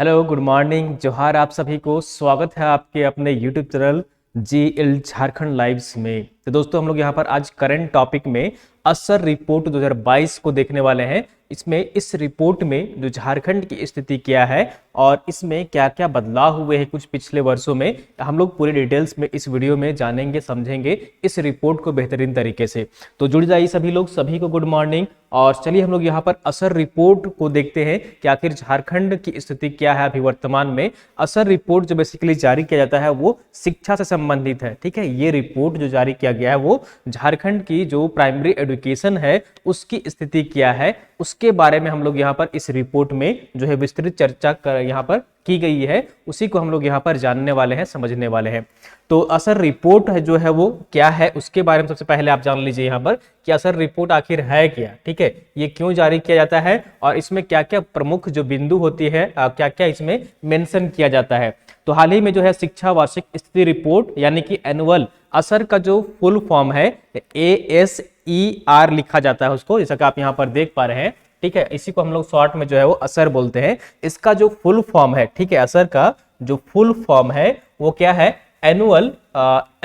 Hello, good morning, जोहार आप सभी को। स्वागत है आपके अपने YouTube channel GL Jharkhand lives में। तो दोस्तों, हम लोग यहाँ पर आज करंट टॉपिक में असर रिपोर्ट 2022 को देखने वाले हैं। इस रिपोर्ट में जो झारखंड की स्थिति क्या है और इसमें क्या क्या बदलाव हुए हैं कुछ पिछले वर्षों में, हम लोग पूरे डिटेल्स में इस वीडियो में जानेंगे, समझेंगे इस रिपोर्ट को बेहतरीन तरीके से। तो जुड़ जाइए सभी लोग, सभी को गुड मॉर्निंग। और चलिए हम लोग यहाँ पर असर रिपोर्ट को देखते हैं कि आखिर झारखंड की स्थिति क्या है अभी वर्तमान में। असर रिपोर्ट जो बेसिकली जारी किया जाता है वो शिक्षा से संबंधित है। ठीक है, ये रिपोर्ट जो जारी किया गया है वो झारखंड की जो प्राइमरी एजुकेशन है उसकी स्थिति क्या है उसके बारे में हम लोग यहाँ पर इस रिपोर्ट में जो है विस्तृत चर्चा यहाँ पर की गई है, उसी को हम लोग यहाँ पर जानने वाले हैं, समझने वाले हैं। तो असर रिपोर्ट है जो है वो क्या है उसके बारे में सबसे पहले आप जान लीजिए यहाँ पर कि असर रिपोर्ट आखिर है क्या। ठीक है, ये क्यों जारी किया जाता है और इसमें क्या क्या प्रमुख जो बिंदु होती है, क्या क्या इसमें मेंशन किया जाता है। तो हाल ही में जो है शिक्षा वार्षिक स्थिति रिपोर्ट यानी कि एनुअल असर का जो फुल फॉर्म है ASER लिखा जाता है उसको, जैसा कि आप यहाँ पर देख पा रहे हैं। ठीक है, इसी को हम लोग शॉर्ट में जो है वो असर बोलते हैं। इसका जो फुल फॉर्म है, ठीक है, असर का जो फुल फॉर्म है वो क्या है? Annual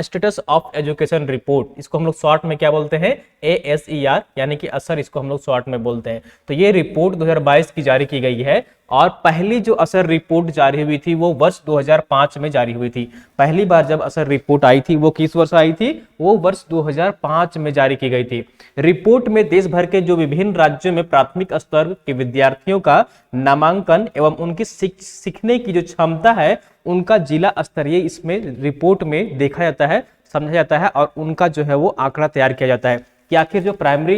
status of education report. इसको हम लोग शॉर्ट में क्या बोलते हैं? ASER यानी कि असर, इसको हम लोग शॉर्ट में बोलते हैं। तो ये रिपोर्ट 2022 की जारी की गई है और पहली जो असर रिपोर्ट जारी हुई थी वो वर्ष 2005 में जारी हुई थी। पहली बार जब असर रिपोर्ट आई थी वो किस वर्ष आई थी? वो वर्ष 2005 में जारी की गई थी। रिपोर्ट में देश भर के जो विभिन्न राज्यों में प्राथमिक स्तर के विद्यार्थियों का नामांकन एवं उनकी सीखने की जो क्षमता है उनका जिला स्तरीय इसमें रिपोर्ट में देखा जाता है, समझा जाता है और उनका जो है वो आंकड़ा तैयार किया जाता है कि आखिर जो प्राइमरी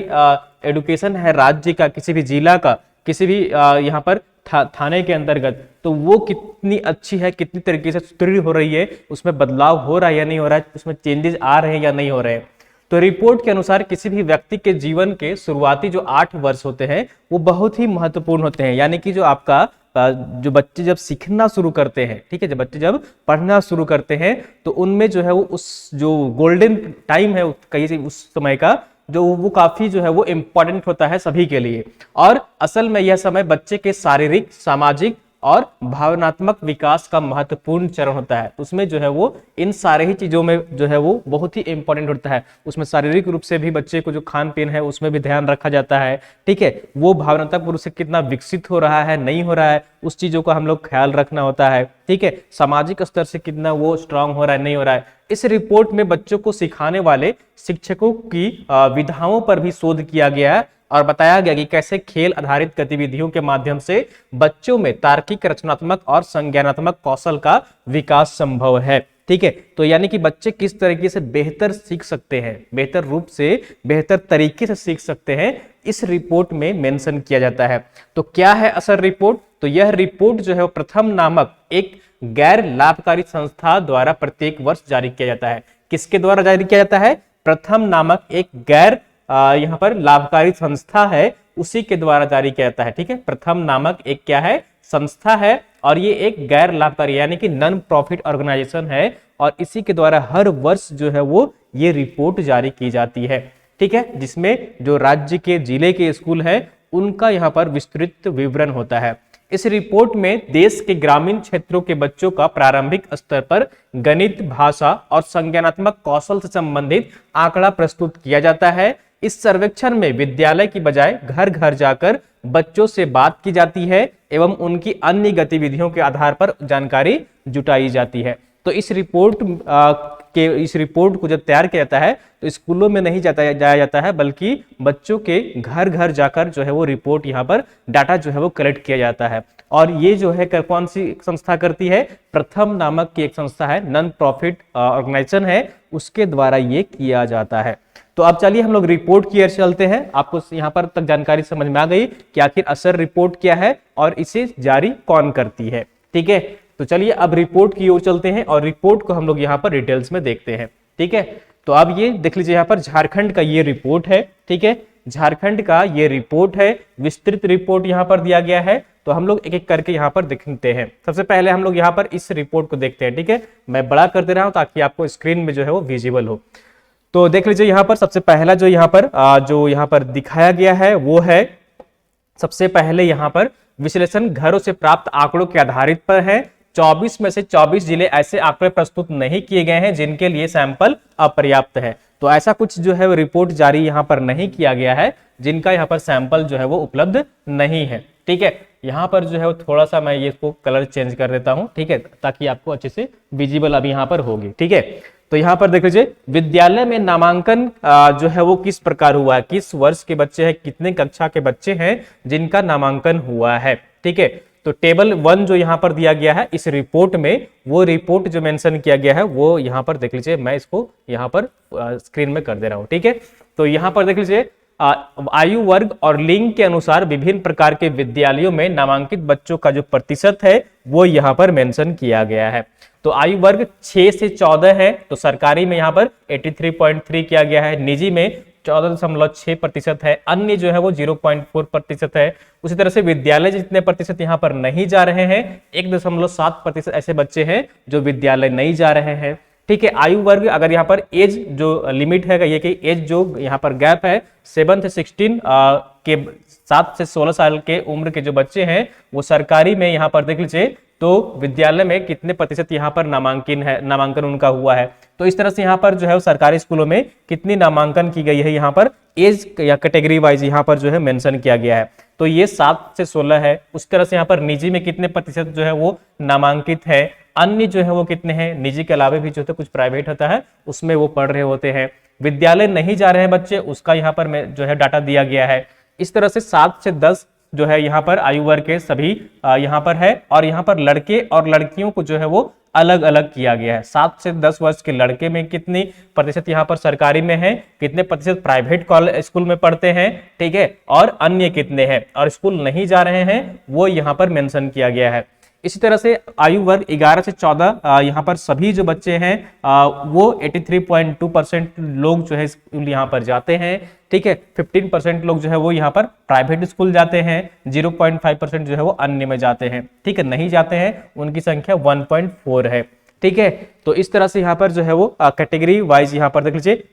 एजुकेशन है राज्य का, किसी भी जिला का, किसी भी यहाँ पर थाने के अंतर्गत, तो वो कितनी अच्छी है, कितनी तरीके से सुदृढ़ हो रही है, उसमें बदलाव हो रहा है या नहीं हो रहा है, उसमें चेंजेस आ रहे हैं या नहीं हो रहे हैं। तो रिपोर्ट के अनुसार किसी भी व्यक्ति के जीवन के शुरुआती जो 8 वर्ष होते हैं वो बहुत ही महत्वपूर्ण होते हैं। यानी कि जो आपका जो बच्चे जब सीखना शुरू करते हैं, ठीक है, जब बच्चे जब पढ़ना शुरू करते हैं तो उनमें जो है वो उस जो गोल्डन टाइम है कहीं उस समय का जो वो काफी जो है वो इम्पोर्टेंट होता है सभी के लिए। और असल में यह समय बच्चे के शारीरिक, सामाजिक और भावनात्मक विकास का महत्वपूर्ण चरण होता है। उसमें जो है वो इन सारे ही चीजों में जो है वो बहुत ही इंपॉर्टेंट होता है। उसमें शारीरिक रूप से भी बच्चे को जो खान पीन है उसमें भी ध्यान रखा जाता है। ठीक है, वो भावनात्मक रूप से कितना विकसित हो रहा है, नहीं हो रहा है, उस चीजों का हम लोग ख्याल रखना होता है। ठीक है, सामाजिक स्तर से कितना वो स्ट्रांग हो रहा है, नहीं हो रहा है। इस रिपोर्ट में बच्चों को सिखाने वाले शिक्षकों की विधाओं पर भी शोध किया गया है और बताया गया कि कैसे खेल आधारित गतिविधियों के माध्यम से बच्चों में तार्किक, रचनात्मक और संज्ञानात्मक कौशल का विकास संभव है। ठीक है, तो यानी कि बच्चे किस तरीके से बेहतर सीख सकते हैं, बेहतर रूप से, बेहतर तरीके से सीख सकते हैं, इस रिपोर्ट में मेंशन किया जाता है। तो क्या है असर रिपोर्ट? तो यह रिपोर्ट जो है वो प्रथम नामक एक गैर लाभकारी संस्था द्वारा प्रत्येक वर्ष जारी किया जाता है। किसके द्वारा जारी किया जाता है? प्रथम नामक एक गैर यहाँ पर लाभकारी संस्था है, उसी के द्वारा जारी किया जाता है। ठीक है, प्रथम नामक एक क्या है? संस्था है और ये एक गैर लाभकारी यानी कि नॉन प्रॉफिट ऑर्गेनाइजेशन है और इसी के द्वारा हर वर्ष जो है वो ये रिपोर्ट जारी की जाती है। ठीक है, जिसमें जो राज्य के, जिले के स्कूल है उनका यहाँ पर विस्तृत विवरण होता है। इस रिपोर्ट में देश के ग्रामीण क्षेत्रों के बच्चों का प्रारंभिक स्तर पर गणित, भाषा और संज्ञानात्मक कौशल से संबंधित आंकड़ा प्रस्तुत किया जाता है। इस सर्वेक्षण में विद्यालय की बजाय घर घर जाकर बच्चों से बात की जाती है एवं उनकी अन्य गतिविधियों के आधार पर जानकारी जुटाई जाती है। तो इस रिपोर्ट को जब तैयार किया जाता है तो स्कूलों में नहीं जाया जाता है, बल्कि बच्चों के घर घर जाकर जो है वो रिपोर्ट यहाँ पर डाटा जो है वो कलेक्ट किया जाता है। और ये जो है कौन सी संस्था करती है? प्रथम नामक की एक संस्था है, नॉन प्रॉफिट ऑर्गेनाइजेशन है, उसके द्वारा ये किया जाता है। तो अब चलिए हम लोग रिपोर्ट की ओर चलते हैं। आपको यहाँ पर तक जानकारी समझ में आ गई कि आखिर असर रिपोर्ट क्या है और इसे जारी कौन करती है। ठीक है, तो चलिए अब रिपोर्ट की ओर चलते हैं और रिपोर्ट को हम लोग यहाँ पर डिटेल्स में देखते हैं। ठीक है, तो अब ये देख लीजिए, यहाँ पर झारखंड का ये रिपोर्ट है। ठीक है, झारखंड का ये रिपोर्ट है, विस्तृत रिपोर्ट यहाँ पर दिया गया है। तो हम लोग एक एक करके यहाँ पर देखते हैं। सबसे पहले हम लोग यहाँ पर इस रिपोर्ट को देखते हैं। ठीक है, मैं बड़ा कर दे रहा हूँ ताकि आपको स्क्रीन में जो है वो विजिबल हो। तो देख लीजिए, यहाँ पर सबसे पहला जो यहाँ पर दिखाया गया है वो है, सबसे पहले यहाँ पर विश्लेषण घरों से प्राप्त आंकड़ों के आधारित पर है। 24 में से 24 जिले ऐसे आंकड़े प्रस्तुत नहीं किए गए हैं जिनके लिए सैंपल अपर्याप्त है। तो ऐसा कुछ जो है रिपोर्ट जारी यहाँ पर नहीं किया गया है जिनका यहाँ पर सैंपल जो है वो उपलब्ध नहीं है। ठीक है, यहाँ पर जो है वो थोड़ा सा मैं ये इसको कलर चेंज कर देता हूँ, ठीक है, ताकि आपको अच्छे से विजिबल अभी यहाँ पर होगी। ठीक है, तो यहाँ पर देख लीजिए विद्यालय में नामांकन जो है वो किस प्रकार हुआ है, किस वर्ष के बच्चे हैं, कितने कक्षा के बच्चे हैं जिनका नामांकन हुआ है। ठीक है, तो टेबल 1 जो यहाँ पर दिया गया है इस रिपोर्ट में, वो रिपोर्ट जो मेंशन किया गया है वो यहाँ पर देख लीजिए, मैं इसको यहाँ पर स्क्रीन में कर दे रहा हूँ। ठीक है, तो यहाँ पर देख लीजिए आयु वर्ग और लिंग के अनुसार विभिन्न प्रकार के विद्यालयों में नामांकित बच्चों का जो प्रतिशत है वो यहाँ पर मेंशन किया गया है। तो आयु वर्ग 6 से 14 है, तो सरकारी में यहाँ पर 83.3 किया गया है, निजी में 14.6% है, अन्य जो है वो 0.4% है। उसी तरह से विद्यालय जितने प्रतिशत यहाँ पर नहीं जा रहे हैं, 1.7% ऐसे बच्चे हैं जो विद्यालय नहीं जा रहे हैं। ठीक है, आयु वर्ग अगर यहाँ पर एज जो लिमिट है, ये कि एज जो यहाँ पर गैप है 7 से 16 के 7 से 16 साल के उम्र के जो बच्चे हैं वो सरकारी में यहाँ पर देख लीजिए, तो विद्यालय में कितने प्रतिशत यहाँ पर नामांकन उनका हुआ है। तो इस तरह से यहाँ पर जो है सरकारी स्कूलों में कितनी नामांकन की गई है यहाँ पर एज या कैटेगरी वाइज यहाँ पर जो है मेंशन किया गया है। तो ये 7 से 16 है। उस तरह से यहाँ पर निजी में कितने प्रतिशत जो है वो नामांकित है, अन्य जो है वो कितने हैं, निजी के अलावा भी जो है कुछ प्राइवेट होता है उसमें वो पढ़ रहे होते हैं। विद्यालय नहीं जा रहे हैं बच्चे, उसका यहाँ पर जो है डाटा दिया गया है। इस तरह से 7 से 10 जो है यहाँ पर आयु वर्ग के सभी यहाँ पर है, और यहाँ पर लड़के और लड़कियों को जो है वो अलग अलग किया गया है। 7 से 10 वर्ष के लड़के में कितनी प्रतिशत यहाँ पर सरकारी में है, कितने प्रतिशत प्राइवेट स्कूल में पढ़ते हैं, ठीक है, और अन्य कितने हैं और स्कूल नहीं जा रहे हैं वो यहाँ पर मेंशन किया गया है। इसी तरह से आयु वर्ग 11 से 14 यहाँ पर सभी जो बच्चे हैं वो 83.2% लोग जो है स्कूल यहाँ पर जाते हैं। ठीक है, 15% लोग जो है वो यहाँ पर प्राइवेट स्कूल जाते हैं, 0.5% जो है वो अन्य में जाते हैं। ठीक है, नहीं जाते हैं उनकी संख्या 1.4 है। ठीक है, तो इस तरह से यहाँ पर जो है वो कैटेगरी वाइज यहाँ पर देख लीजिए।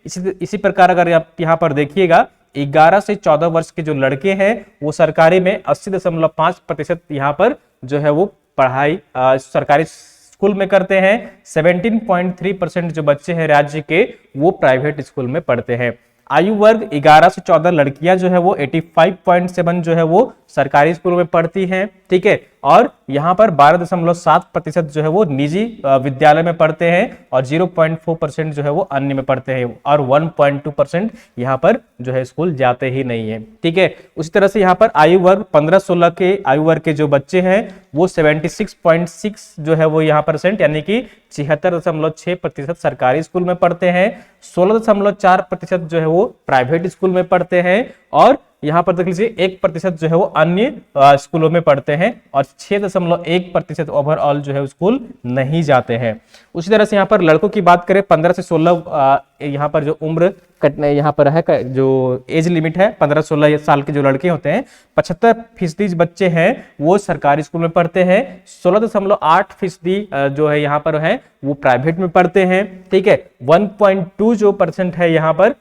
इसी प्रकार अगर आप यहाँ पर देखिएगा 11 से 14 वर्ष के जो लड़के हैं वो सरकारी में 80.5% यहाँ पर जो है वो पढ़ाई सरकारी स्कूल में करते हैं। 17.3% जो बच्चे हैं राज्य के वो प्राइवेट स्कूल में पढ़ते हैं। आयु वर्ग 11 से 14 लड़कियां जो है वो 85.7 जो है वो सरकारी स्कूलों में पढ़ती हैं। ठीक है, और यहाँ पर 12.7% जो है वो निजी विद्यालय में पढ़ते हैं और 0.4% जो है वो अन्य में पढ़ते हैं और 1.2% यहाँ पर जो है स्कूल जाते ही नहीं है। ठीक है, उसी तरह से यहाँ पर आयु वर्ग 15-16 के आयु वर्ग के जो बच्चे हैं वो 76.6 जो है वो यहाँ परसेंट यानी कि 76.6% सरकारी स्कूल में पढ़ते हैं, 16.4% जो है वो प्राइवेट स्कूल में पढ़ते हैं और यहाँ पर देख लीजिए 1% जो है वो अन्य स्कूलों में पढ़ते हैं और 6.1% ओवरऑल जो है स्कूल नहीं जाते हैं। उसी तरह से यहाँ पर लड़कों की बात करें 15 से 16 यहाँ पर जो उम्र यहाँ पर है जो एज लिमिट है 15-16 साल के जो लड़के होते हैं 75% बच्चे हैं वो सरकारी स्कूल में पढ़ते हैं, 16.8% जो है यहाँ पर है वो प्राइवेट में पढ़ते हैं। ठीक है, 1.2 जो % है यहाँ पर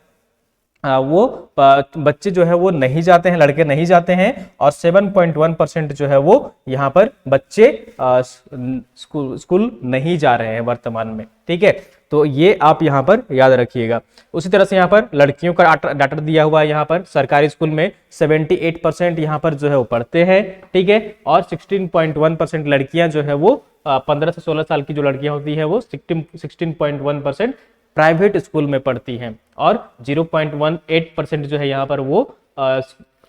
वो बच्चे जो है वो नहीं जाते हैं, लड़के नहीं जाते हैं और 7.1% जो है वो यहाँ पर बच्चे स्कूल नहीं जा रहे हैं वर्तमान में। ठीक है, तो ये आप यहाँ पर याद रखिएगा। उसी तरह से यहाँ पर लड़कियों का डाटा दिया हुआ है। यहाँ पर सरकारी स्कूल में 78% यहाँ पर जो है वो पढ़ते हैं। ठीक है, और 16.1% लड़कियां जो है वो 15 से 16 साल की जो लड़कियां होती है वो 16.1% प्राइवेट स्कूल में पढ़ती हैं और 0.18% जो है यहाँ पर वो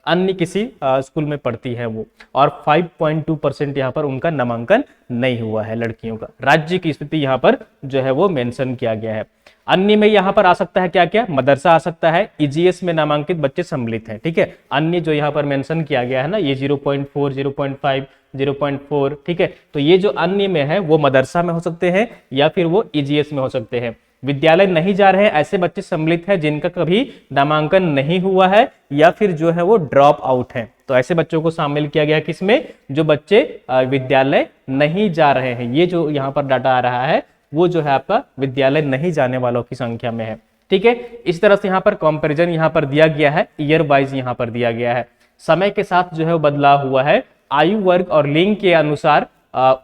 अन्य किसी स्कूल में पढ़ती है वो, और 5.2% यहाँ पर उनका नामांकन नहीं हुआ है लड़कियों का। राज्य की स्थिति यहाँ पर जो है वो मेंशन किया गया है। अन्य में यहाँ पर आ सकता है क्या क्या, मदरसा आ सकता है, ईजीएस में नामांकित बच्चे सम्मिलित हैं। ठीक है, अन्य जो यहाँ पर मेंशन किया गया है ना ये 0.4, 0.5, 0.4, ठीक है, तो ये जो अन्य में है वो मदरसा में हो सकते हैं या फिर वो ईजीएस में हो सकते हैं। विद्यालय नहीं जा रहे हैं ऐसे बच्चे सम्मिलित हैं जिनका कभी नामांकन नहीं हुआ है या फिर जो है वो ड्रॉप आउट है। तो ऐसे बच्चों को शामिल किया गया किसमें, जो बच्चे विद्यालय नहीं जा रहे हैं। ये जो यहाँ पर डाटा आ रहा है वो जो है आपका विद्यालय नहीं जाने वालों की संख्या में है। ठीक है, इस तरह से यहाँ पर कंपैरिजन यहाँ पर दिया गया है, ईयर वाइज यहाँ पर दिया गया है। समय के साथ जो है वो बदलाव हुआ है आयु वर्ग और लिंग के अनुसार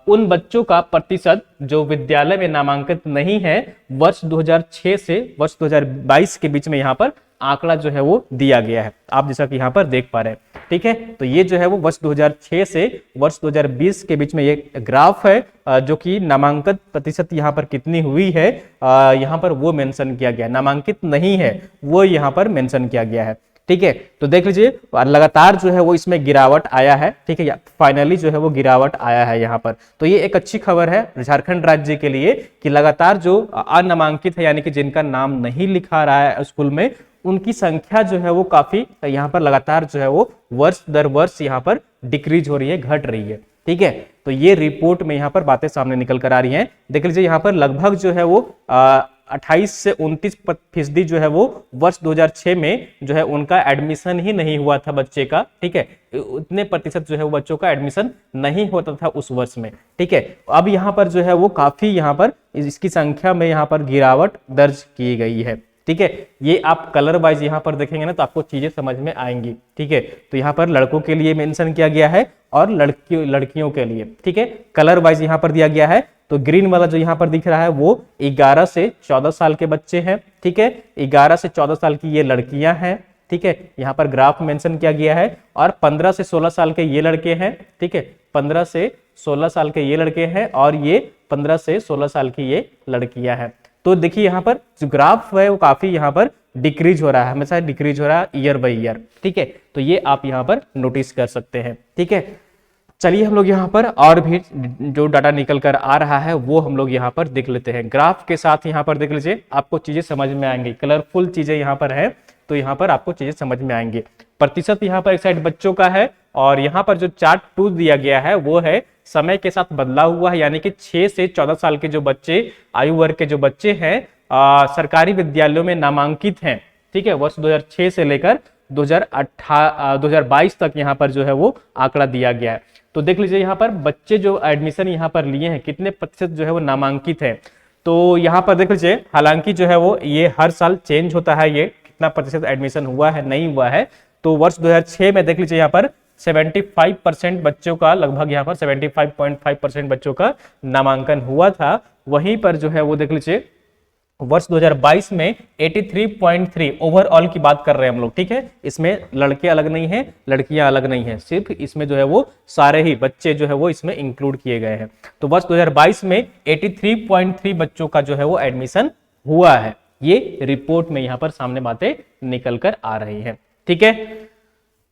उन बच्चों का प्रतिशत जो विद्यालय में नामांकित नहीं है वर्ष 2006 से वर्ष 2022 के बीच में यहाँ पर आंकड़ा जो है वो दिया गया है, आप जैसा कि यहाँ पर देख पा रहे हैं। ठीक है, तो ये जो है वो वर्ष 2006 से वर्ष 2020 के बीच में ये ग्राफ है जो कि नामांकित प्रतिशत यहाँ पर कितनी हुई है यहाँ पर वो मेंशन किया गया है, नामांकित नहीं है वो यहाँ पर मेंशन किया गया है। ठीक है, तो देख लीजिए लगातार जो है वो इसमें गिरावट आया है। ठीक है, फाइनली जो है वो गिरावट आया है यहाँ पर, तो ये एक अच्छी खबर है झारखंड राज्य के लिए कि लगातार जो अनामांकित है यानी कि जिनका नाम नहीं लिखा रहा है स्कूल में, उनकी संख्या जो है वो काफी यहाँ पर लगातार जो है वो वर्ष दर वर्ष यहाँ पर डिक्रीज हो रही है, घट रही है। ठीक है, तो ये रिपोर्ट में यहाँ पर बातें सामने निकल कर आ रही हैं। देख लीजिए यहाँ पर लगभग जो है वो 28 से 29% जो है वो वर्ष 2006 में जो है उनका एडमिशन ही नहीं हुआ था बच्चे का। ठीक है, उतने प्रतिशत जो है वो बच्चों का एडमिशन नहीं होता था उस वर्ष में। ठीक है, अब यहाँ पर जो है वो काफी यहाँ पर इसकी संख्या में यहाँ पर गिरावट दर्ज की गई है। ठीक है, ये आप कलर वाइज यहाँ पर देखेंगे ना तो आपको चीजें समझ में आएंगी। ठीक है, तो यहाँ पर लड़कों के लिए मेंशन किया गया है और लड़कियों के लिए। ठीक है, कलर वाइज यहाँ पर दिया गया है। तो ग्रीन वाला जो यहाँ पर दिख रहा है वो 11 से 14 साल के बच्चे हैं। ठीक है, 11 से 14 साल की ये लड़कियां हैं। ठीक है, यहाँ पर ग्राफ मेंशन किया गया है। और 15 से 16 साल के ये लड़के हैं। ठीक है, 15 से 16 साल के ये लड़के हैं और ये 15 से 16 साल की ये लड़कियां हैं। तो देखिए यहाँ पर जो ग्राफ है वो काफी यहाँ पर डिक्रीज हो रहा है, हमेशा डिक्रीज हो रहा है ईयर बाय ईयर। ठीक है, तो ये आप यहाँ पर नोटिस कर सकते हैं। ठीक है, चलिए हम लोग यहाँ पर और भी जो डाटा निकल कर आ रहा है वो हम लोग यहाँ पर देख लेते हैं। ग्राफ के साथ यहाँ पर देख लीजिए, आपको चीजें समझ में आएंगी, कलरफुल चीजें यहाँ पर है तो यहाँ पर आपको चीजें समझ में आएंगी। प्रतिशत यहाँ पर एक साइड बच्चों का है और यहाँ पर जो चार्ट 2 दिया गया है वो है समय के साथ बदलाव हुआ है, यानी कि 6 से 14 साल के जो बच्चे, आयु वर्ग के जो बच्चे हैं सरकारी विद्यालयों में नामांकित हैं। ठीक है, वर्ष 2006 से लेकर 2022 तक यहाँ पर जो है वो आंकड़ा दिया गया है। तो देख लीजिए यहाँ पर बच्चे जो एडमिशन यहाँ पर लिए हैं कितने प्रतिशत जो है वो नामांकित है। तो यहाँ पर देख लीजिए, हालांकि जो है वो ये हर साल चेंज होता है, ये कितना प्रतिशत एडमिशन हुआ है नहीं हुआ है। तो वर्ष 2006 में देख लीजिए यहाँ पर 75% बच्चों का, लगभग यहाँ पर 75.5% बच्चों का नामांकन हुआ था। वहीं पर जो है वो देख लीजिए वर्ष 2022 में 83.3 ओवरऑल की बात कर रहे हैं हम लोग। ठीक है, इसमें लड़के अलग नहीं है, लड़कियां अलग नहीं है, सिर्फ इसमें जो है वो सारे ही बच्चे जो है वो इसमें इंक्लूड किए गए हैं। तो वर्ष 2022 में 83.3 बच्चों का जो है वो एडमिशन हुआ है। ये रिपोर्ट में यहाँ पर सामने बातें निकल कर आ रही है। ठीक है,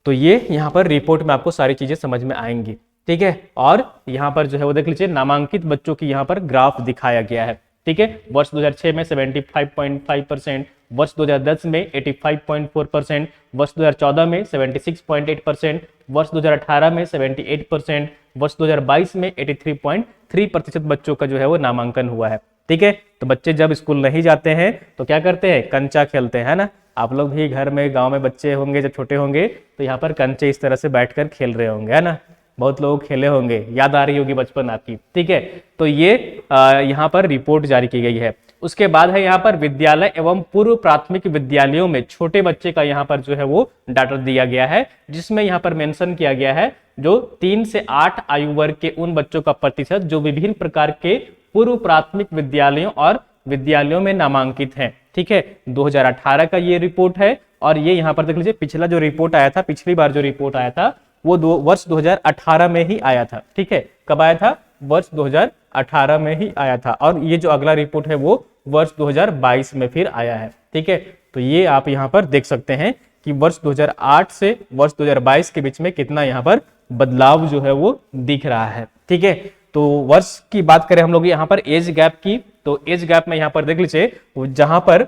तो ये यहाँ पर रिपोर्ट में आपको सारी चीजें समझ में आएंगी। ठीक है, और यहाँ पर जो है वो देख लीजिए नामांकित बच्चों की यहाँ पर ग्राफ दिखाया गया है। ठीक है, वर्ष 2006 में 75.5%, वर्ष 2010 में 85.4%, वर्ष 2014 में 76.8%, वर्ष 2018 में 78%, वर्ष 2022 में 83.3% बच्चों का जो है वो नामांकन हुआ है। ठीक है, तो बच्चे जब स्कूल नहीं जाते हैं तो क्या करते हैं, कंचा खेलते हैं ना। आप लोग भी घर में, गांव में बच्चे होंगे जब छोटे होंगे तो यहाँ पर कंचे इस तरह से बैठकर खेल रहे होंगे, है ना। बहुत लोग खेले होंगे, याद आ रही होगी बचपन आपकी। ठीक है, तो ये यहाँ पर रिपोर्ट जारी की गई है। उसके बाद है यहाँ पर विद्यालय एवं पूर्व प्राथमिक विद्यालयों में छोटे बच्चे का यहाँ पर जो है वो डाटा दिया गया है, जिसमें यहाँ पर मेंशन किया गया है जो 3 से 8 आयु वर्ग के उन बच्चों का प्रतिशत जो विभिन्न प्रकार के पूर्व प्राथमिक विद्यालयों और विद्यालयों में नामांकित हैं। ठीक है, 2018 का ये रिपोर्ट है और ये यहाँ पर देख लीजिए पिछला जो रिपोर्ट आया था, पिछली बार जो रिपोर्ट आया था वो वर्ष 2018 में ही आया था। ठीक है, कब आया था, वर्ष 2018 में ही आया था। और ये जो अगला रिपोर्ट है वो वर्ष 2022 में फिर आया है। ठीक है, तो ये आप यहाँ पर देख सकते हैं कि वर्ष 2008 से वर्ष 2022 के बीच में कितना यहाँ पर बदलाव जो है वो दिख रहा है। ठीक है, तो वर्ष की बात करें हम लोग यहाँ पर एज गैप की, तो एज गैप में यहाँ पर देख लीजिए जहां पर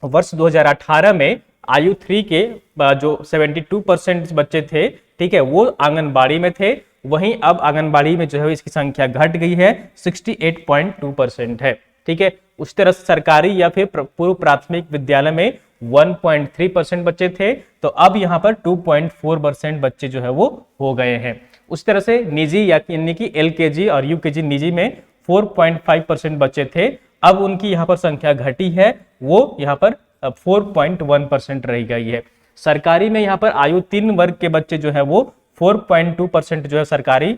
वर्ष 2018 में आयु 3 के जो 72% बच्चे थे, ठीक है, वो आंगनबाड़ी में थे। वहीं अब आंगनबाड़ी में जो है इसकी संख्या घट गई है, 68.2% है। ठीक है, उस तरह से सरकारी या फिर पूर्व प्राथमिक विद्यालय में 1.3% बच्चे थे, तो अब यहाँ पर 2.4% बच्चे जो है वो हो गए हैं। उस तरह से निजी यानी कि एलकेजी और यूकेजी निजी में 4.5% बच्चे थे, अब उनकी यहाँ पर संख्या घटी है, वो यहाँ पर 4.1% रह गई है। सरकारी में यहाँ पर आयु 3 वर्ग के बच्चे जो है वो 4.2% जो है सरकारी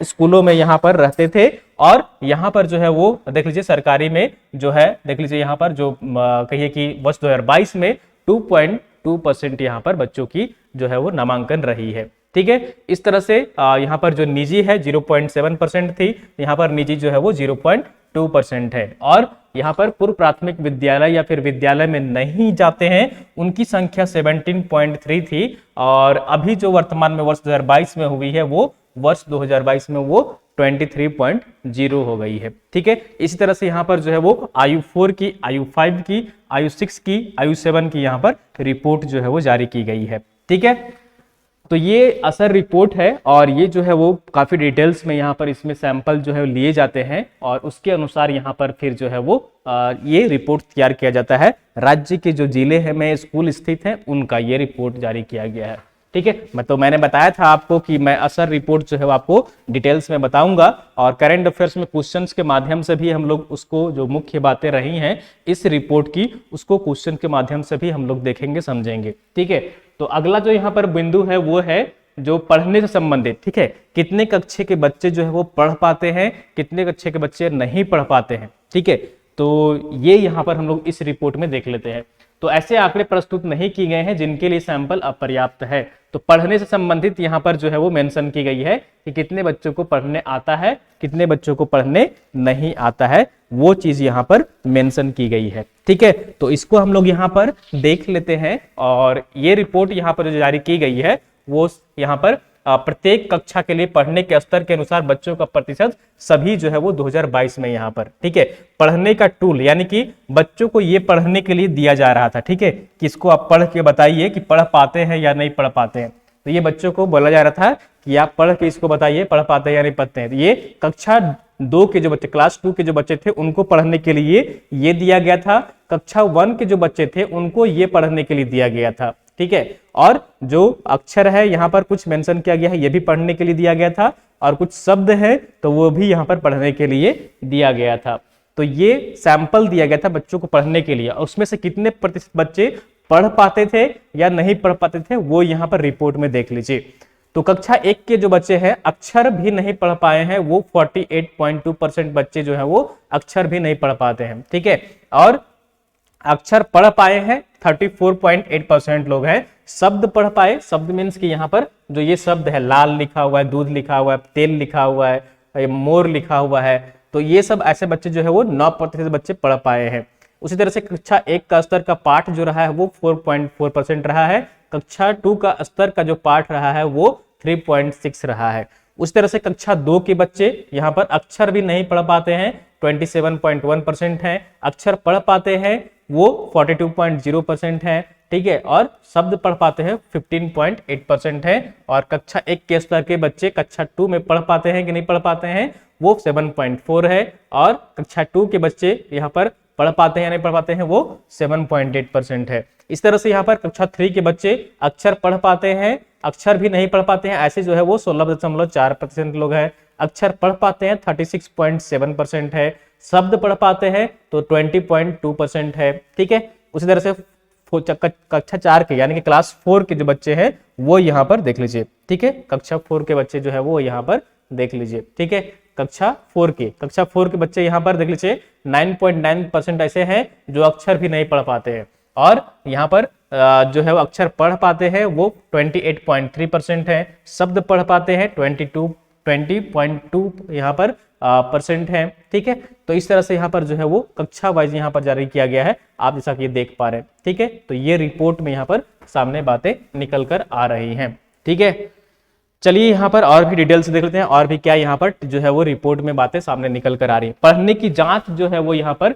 स्कूलों में यहाँ पर रहते थे। और यहाँ पर जो है वो देख लीजिए सरकारी में जो है देख लीजिए यहाँ पर जो कहिए कि वर्ष 2022 में 2.2% यहाँ पर बच्चों की जो है वो नामांकन रही है। ठीक है, इस तरह से यहाँ पर जो निजी है 0.7% थी, यहाँ पर निजी जो है वो 0.2% है। और यहाँ पर पूर्व प्राथमिक विद्यालय या फिर विद्यालय में नहीं जाते हैं उनकी संख्या 17.3 थी। और अभी जो वर्तमान में वर्ष 2022 में हुई है वो वर्ष 2022 में वो 23.0 हो गई है। ठीक है, इसी तरह से यहाँ पर जो है वो आयु 4 की, आयु 5 की, आयु 6 की, आयु 7 की यहाँ पर रिपोर्ट जो है वो जारी की गई है। ठीक है, तो ये असर रिपोर्ट है और ये जो है वो काफी डिटेल्स में यहाँ पर इसमें सैंपल जो है लिए जाते हैं और उसके अनुसार यहाँ पर फिर जो है वो ये रिपोर्ट तैयार किया जाता है। राज्य के जो जिले हैं में स्कूल स्थित हैं उनका ये रिपोर्ट जारी किया गया है। ठीक है, तो मैंने बताया था आपको कि मैं असर रिपोर्ट जो है आपको डिटेल्स में बताऊंगा और करंट अफेयर्स में क्वेश्चंस के माध्यम से भी हम लोग उसको जो मुख्य बातें रही हैं इस रिपोर्ट की उसको क्वेश्चन के माध्यम से भी हम लोग देखेंगे समझेंगे। ठीक है, तो अगला जो यहाँ पर बिंदु है वो है जो पढ़ने से संबंधित। ठीक है, कितने कक्षा के बच्चे जो है वो पढ़ पाते हैं, कितने कक्षा के बच्चे नहीं पढ़ पाते हैं। ठीक है, तो ये यहाँ पर हम लोग इस रिपोर्ट में देख लेते हैं। तो ऐसे आंकड़े प्रस्तुत नहीं किए गए हैं जिनके लिए सैंपल अपर्याप्त है। तो पढ़ने से संबंधित यहाँ पर जो है वो मेंशन की गई है कि कितने बच्चों को पढ़ने आता है, कितने बच्चों को पढ़ने नहीं आता है, वो चीज यहाँ पर मेंशन की गई है। ठीक है, तो इसको हम लोग यहाँ पर देख लेते हैं और ये रिपोर्ट यहाँ पर जो जारी की गई है वो यहाँ पर प्रत्येक कक्षा के लिए पढ़ने के स्तर के अनुसार बच्चों का प्रतिशत सभी जो है वो 2022 में यहाँ पर। ठीक है, पढ़ने का टूल यानी कि बच्चों को ये पढ़ने के लिए दिया जा रहा था। ठीक है, कि इसको आप पढ़ के बताइए कि पढ़ पाते हैं या नहीं पढ़ पाते हैं। तो ये बच्चों को बोला जा रहा था कि आप पढ़ के इसको बताइए पढ़ पाते हैं या नहीं पढ़ते हैं। तो ये कक्षा 2 के जो बच्चे, क्लास 2 के जो बच्चे थे उनको पढ़ने के लिए ये दिया गया था। कक्षा 1 के जो बच्चे थे उनको ये पढ़ने के लिए दिया गया था। ठीक है, और जो अक्षर है यहाँ पर कुछ मेंशन किया गया है ये भी पढ़ने के लिए दिया गया था और कुछ शब्द है तो वो भी यहाँ पर पढ़ने के लिए दिया गया था। तो ये सैंपल दिया गया था बच्चों को पढ़ने के लिए और उसमें से कितने प्रतिशत बच्चे पढ़ पाते थे या नहीं पढ़ पाते थे वो यहाँ पर रिपोर्ट में देख लीजिए। तो कक्षा 1 के जो बच्चे हैं अक्षर भी नहीं पढ़ पाए हैं वो 48.2% बच्चे जो है वो अक्षर भी नहीं पढ़ पाते हैं। ठीक है, और अक्षर पढ़ पाए हैं 34.8% लोग हैं। शब्द पढ़ पाए, शब्द मीन्स कि यहाँ पर जो ये शब्द है लाल लिखा हुआ है, दूध लिखा हुआ है, तेल लिखा हुआ है, मोर लिखा हुआ है, तो ये सब ऐसे बच्चे जो है वो 9% बच्चे पढ़ पाए हैं। उसी तरह से कक्षा 1 का स्तर का पाठ जो रहा है वो 4.4% रहा है। कक्षा 2 का स्तर का जो पाठ रहा है वो 3.6 रहा है। उस तरह से कक्षा 2 के बच्चे यहाँ पर अक्षर भी नहीं पढ़ पाते हैं 27.1% है, अक्षर पढ़ पाते हैं वो 42.0% है। ठीक है, और शब्द पढ़ पाते हैं 15.8% है। और कक्षा 1 के स्तर के बच्चे कक्षा 2 में पढ़ पाते हैं कि नहीं पढ़ पाते हैं वो 7.4 है। और कक्षा 2 के बच्चे यहाँ पर पढ़ पाते हैं या नहीं पढ़ पाते हैं वो 7.8% है। इस तरह से यहाँ पर कक्षा 3 के बच्चे अक्षर पढ़ पाते हैं, अक्षर भी नहीं पढ़ पाते हैं, ऐसे जो है वो 16.4% लोग हैं। अक्षर पढ़ पाते हैं 36.7% है, शब्द पढ़ पाते हैं तो 20.2% है। ठीक है, उसी तरह से कक्षा 4 के यानी कि क्लास 4 के जो बच्चे हैं वो यहाँ पर देख लीजिए। ठीक है, कक्षा 4 के बच्चे जो है वो यहाँ पर देख लीजिए। ठीक है, कक्षा 4 के बच्चे यहाँ पर देख लीजिए 9.9% ऐसे हैं जो अक्षर भी नहीं पढ़ पाते हैं। और यहाँ पर जो है वो अक्षर पढ़ पाते हैं वो 28.3% है, शब्द पढ़ पाते हैं 20.2 यहाँ पर परसेंट है। ठीक है, तो इस तरह से यहाँ पर जो है वो कक्षा वाइज यहाँ पर जारी किया गया है, आप जैसा कि देख पा रहे हैं। ठीक है, तो ये रिपोर्ट में यहाँ पर सामने बातें निकल कर आ रही हैं। ठीक है, चलिए यहाँ पर और भी डिटेल्स देख लेते हैं और भी क्या यहाँ पर जो है वो रिपोर्ट में बातें सामने निकल कर आ रही है। पढ़ने की जांच जो है वो यहाँ पर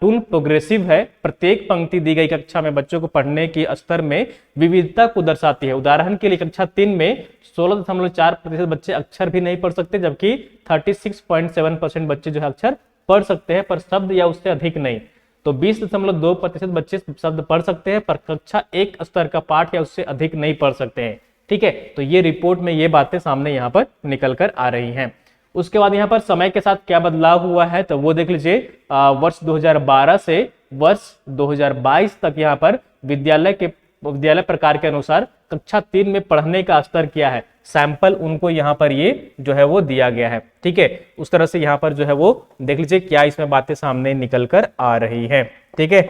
टूल प्रोग्रेसिव है। प्रत्येक पंक्ति दी गई कक्षा में बच्चों को पढ़ने की स्तर में विविधता को दर्शाती है। उदाहरण के लिए कक्षा 3 में 16.4% बच्चे अक्षर भी नहीं पढ़ सकते जबकि 36.7% बच्चे जो है अक्षर पढ़ सकते हैं पर शब्द या उससे अधिक नहीं। तो 20.2% बच्चे शब्द पढ़ सकते हैं पर कक्षा 1 स्तर का पाठ या उससे अधिक नहीं पढ़ सकते हैं। ठीक है, तो ये रिपोर्ट में ये बातें सामने यहाँ पर निकल कर आ रही हैं। उसके बाद यहाँ पर समय के साथ क्या बदलाव हुआ है तो वो देख लीजिए। वर्ष 2012 से वर्ष 2022 तक यहाँ पर विद्यालय प्रकार के अनुसार कक्षा 3 में पढ़ने का स्तर क्या है, सैंपल उनको यहाँ पर ये जो है वो दिया गया है। ठीक है, उस तरह से यहाँ पर जो है वो देख लीजिए क्या इसमें बातें सामने निकल कर आ रही है। ठीक है,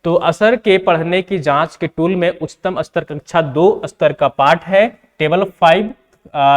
तो असर के पढ़ने की जांच के टूल में उच्चतम स्तर कक्षा 2 स्तर का पाठ है। टेबल 5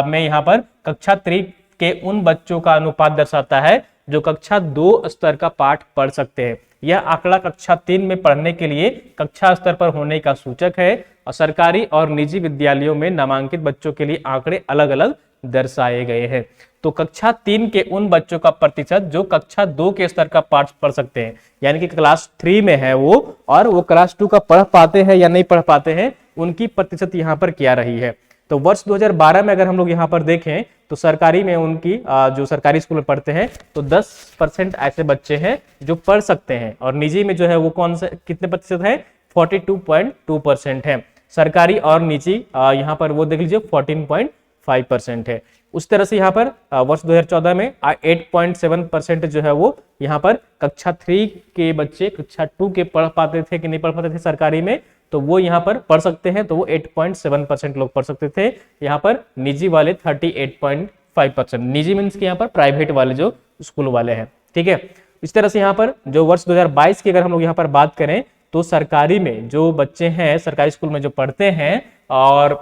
में यहाँ पर कक्षा 3 के उन बच्चों का अनुपात दर्शाता है जो कक्षा 2 स्तर का पाठ पढ़ सकते हैं। यह आंकड़ा कक्षा 3 में पढ़ने के लिए कक्षा स्तर पर होने का सूचक है और सरकारी और निजी विद्यालयों में नामांकित बच्चों के लिए आंकड़े अलग अलग दर्शाए गए हैं। तो कक्षा 3 के उन बच्चों का प्रतिशत जो कक्षा 2 के स्तर का पाठ पढ़ सकते हैं, यानी कि क्लास 3 में है वो और वो क्लास 2 का पढ़ पाते हैं या नहीं पढ़ पाते हैं, उनकी प्रतिशत यहाँ पर क्या रही है। तो वर्ष 2012 में अगर हम लोग यहाँ पर देखें तो सरकारी में उनकी जो सरकारी स्कूल में पढ़ते हैं तो 10% ऐसे बच्चे हैं जो पढ़ सकते हैं और निजी में जो है वो कौन से कितने प्रतिशत है, 42.2% है। सरकारी और निजी यहाँ पर वो देख लीजिए 14.5% है। उस तरह से यहाँ पर वर्ष 2014 में 8.7% जो है वो यहाँ पर कक्षा 3 के बच्चे कक्षा 2 के पढ़ पाते थे कि नहीं पढ़ पाते थे सरकारी में, तो वो यहाँ पर पढ़ सकते हैं, तो वो 8.7% लोग पढ़ सकते थे। यहाँ पर निजी वाले 38.5%, निजी मीन्स के यहाँ पर प्राइवेट वाले जो स्कूल वाले हैं। ठीक है, इस तरह से यहाँ पर जो वर्ष 2022 की अगर हम लोग यहाँ पर बात करें तो सरकारी में जो बच्चे हैं सरकारी स्कूल में जो पढ़ते हैं और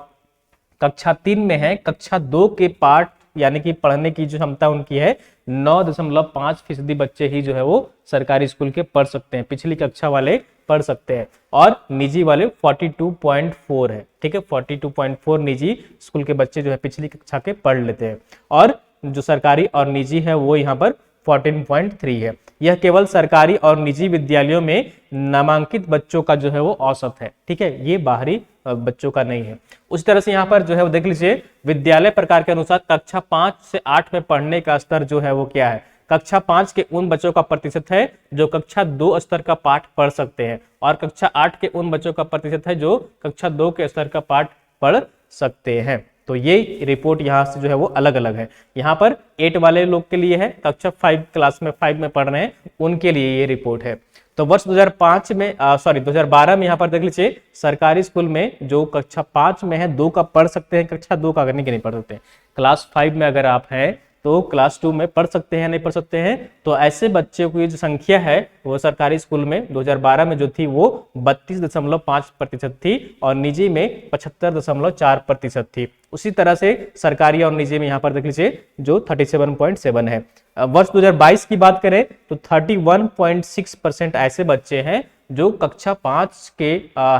कक्षा 3 में है, कक्षा 2 के पाठ यानी कि पढ़ने की जो क्षमता उनकी है 9.5% बच्चे ही जो है वो सरकारी स्कूल के पढ़ सकते हैं, पिछली कक्षा वाले पढ़ सकते हैं और निजी वाले 42.4 है। ठीक है, 42.4 निजी स्कूल के बच्चे जो है पिछली कक्षा के पढ़ लेते हैं और जो सरकारी और निजी है वो यहाँ पर 14.3 है। यह केवल सरकारी और निजी विद्यालयों में नामांकित बच्चों का जो है वो औसत है। ठीक है, ये बाहरी बच्चों का नहीं है। उस तरह से यहाँ पर जो है वो देख लीजिए विद्यालय प्रकार के अनुसार कक्षा 5 से 8 में पढ़ने का स्तर जो है वो क्या है। कक्षा 5 के उन बच्चों का प्रतिशत है जो कक्षा 2 स्तर का पाठ पढ़ सकते हैं और कक्षा 8 के उन बच्चों का प्रतिशत है जो कक्षा 2 के स्तर का पाठ पढ़ सकते हैं। तो ये रिपोर्ट यहाँ से जो है वो अलग अलग है। यहाँ पर 8 वाले लोग के लिए है, कक्षा 5 क्लास में 5 में पढ़ रहे हैं उनके लिए ये रिपोर्ट है। तो वर्ष 2012 में यहाँ पर देख लीजिए सरकारी स्कूल में जो कक्षा 5 में है 2 का पढ़ सकते हैं, कक्षा 2 का करने के नहीं पढ़ सकते हैं। क्लास 5 में अगर आप हैं तो क्लास 2 में पढ़ सकते हैं नहीं पढ़ सकते हैं। तो ऐसे बच्चों की जो संख्या है वो सरकारी स्कूल में 2012 में जो थी वो 32.5% थी और निजी में 75.4% थी। उसी तरह से सरकारी और निजी में यहाँ पर देख लीजिए जो 37.7 है। वर्ष 2022 की बात करें तो 31.6% ऐसे बच्चे हैं जो कक्षा 5 के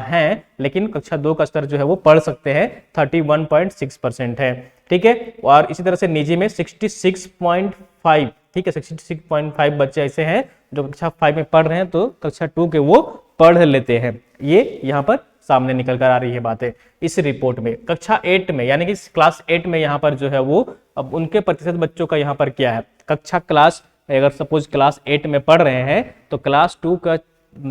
हैं लेकिन कक्षा 2 का स्तर जो है वो पढ़ सकते हैं, 31.6% है। ठीक है, और इसी तरह से निजी में 66.5, ठीक है 66.5 बच्चे ऐसे हैं जो कक्षा 5 में पढ़ रहे हैं तो कक्षा 2 के वो पढ़ लेते हैं। ये यहाँ पर सामने निकल कर आ रही है बातें इस रिपोर्ट में। कक्षा 8 में यानी कि क्लास 8 में यहाँ पर जो है वो अब उनके प्रतिशत बच्चों का यहाँ पर क्या है। कक्षा क्लास अगर सपोज क्लास 8 में पढ़ रहे हैं तो क्लास 2 का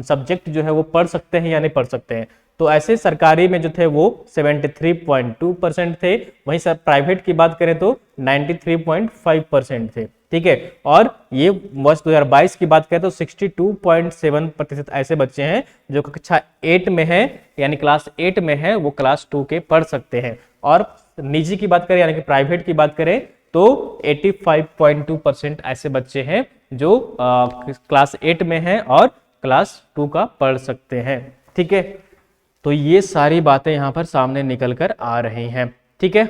सब्जेक्ट जो है वो पढ़ सकते हैं या नहीं पढ़ सकते हैं। तो ऐसे सरकारी में जो थे वो 73.2% थे, वहीं सर प्राइवेट की बात करें तो 93.5% थे। ठीक है, और ये वर्ष 2022 की बात करें तो 62.7% ऐसे बच्चे हैं जो कक्षा 8 में है यानी क्लास 8 में है वो क्लास 2 के पढ़ सकते हैं। और निजी की बात करें यानी कि प्राइवेट की बात करें तो 85.2% ऐसे बच्चे हैं जो क्लास 8 में हैं और क्लास 2 का पढ़ सकते हैं। ठीक है, तो ये सारी बातें यहाँ पर सामने निकल कर आ रही हैं। ठीक है,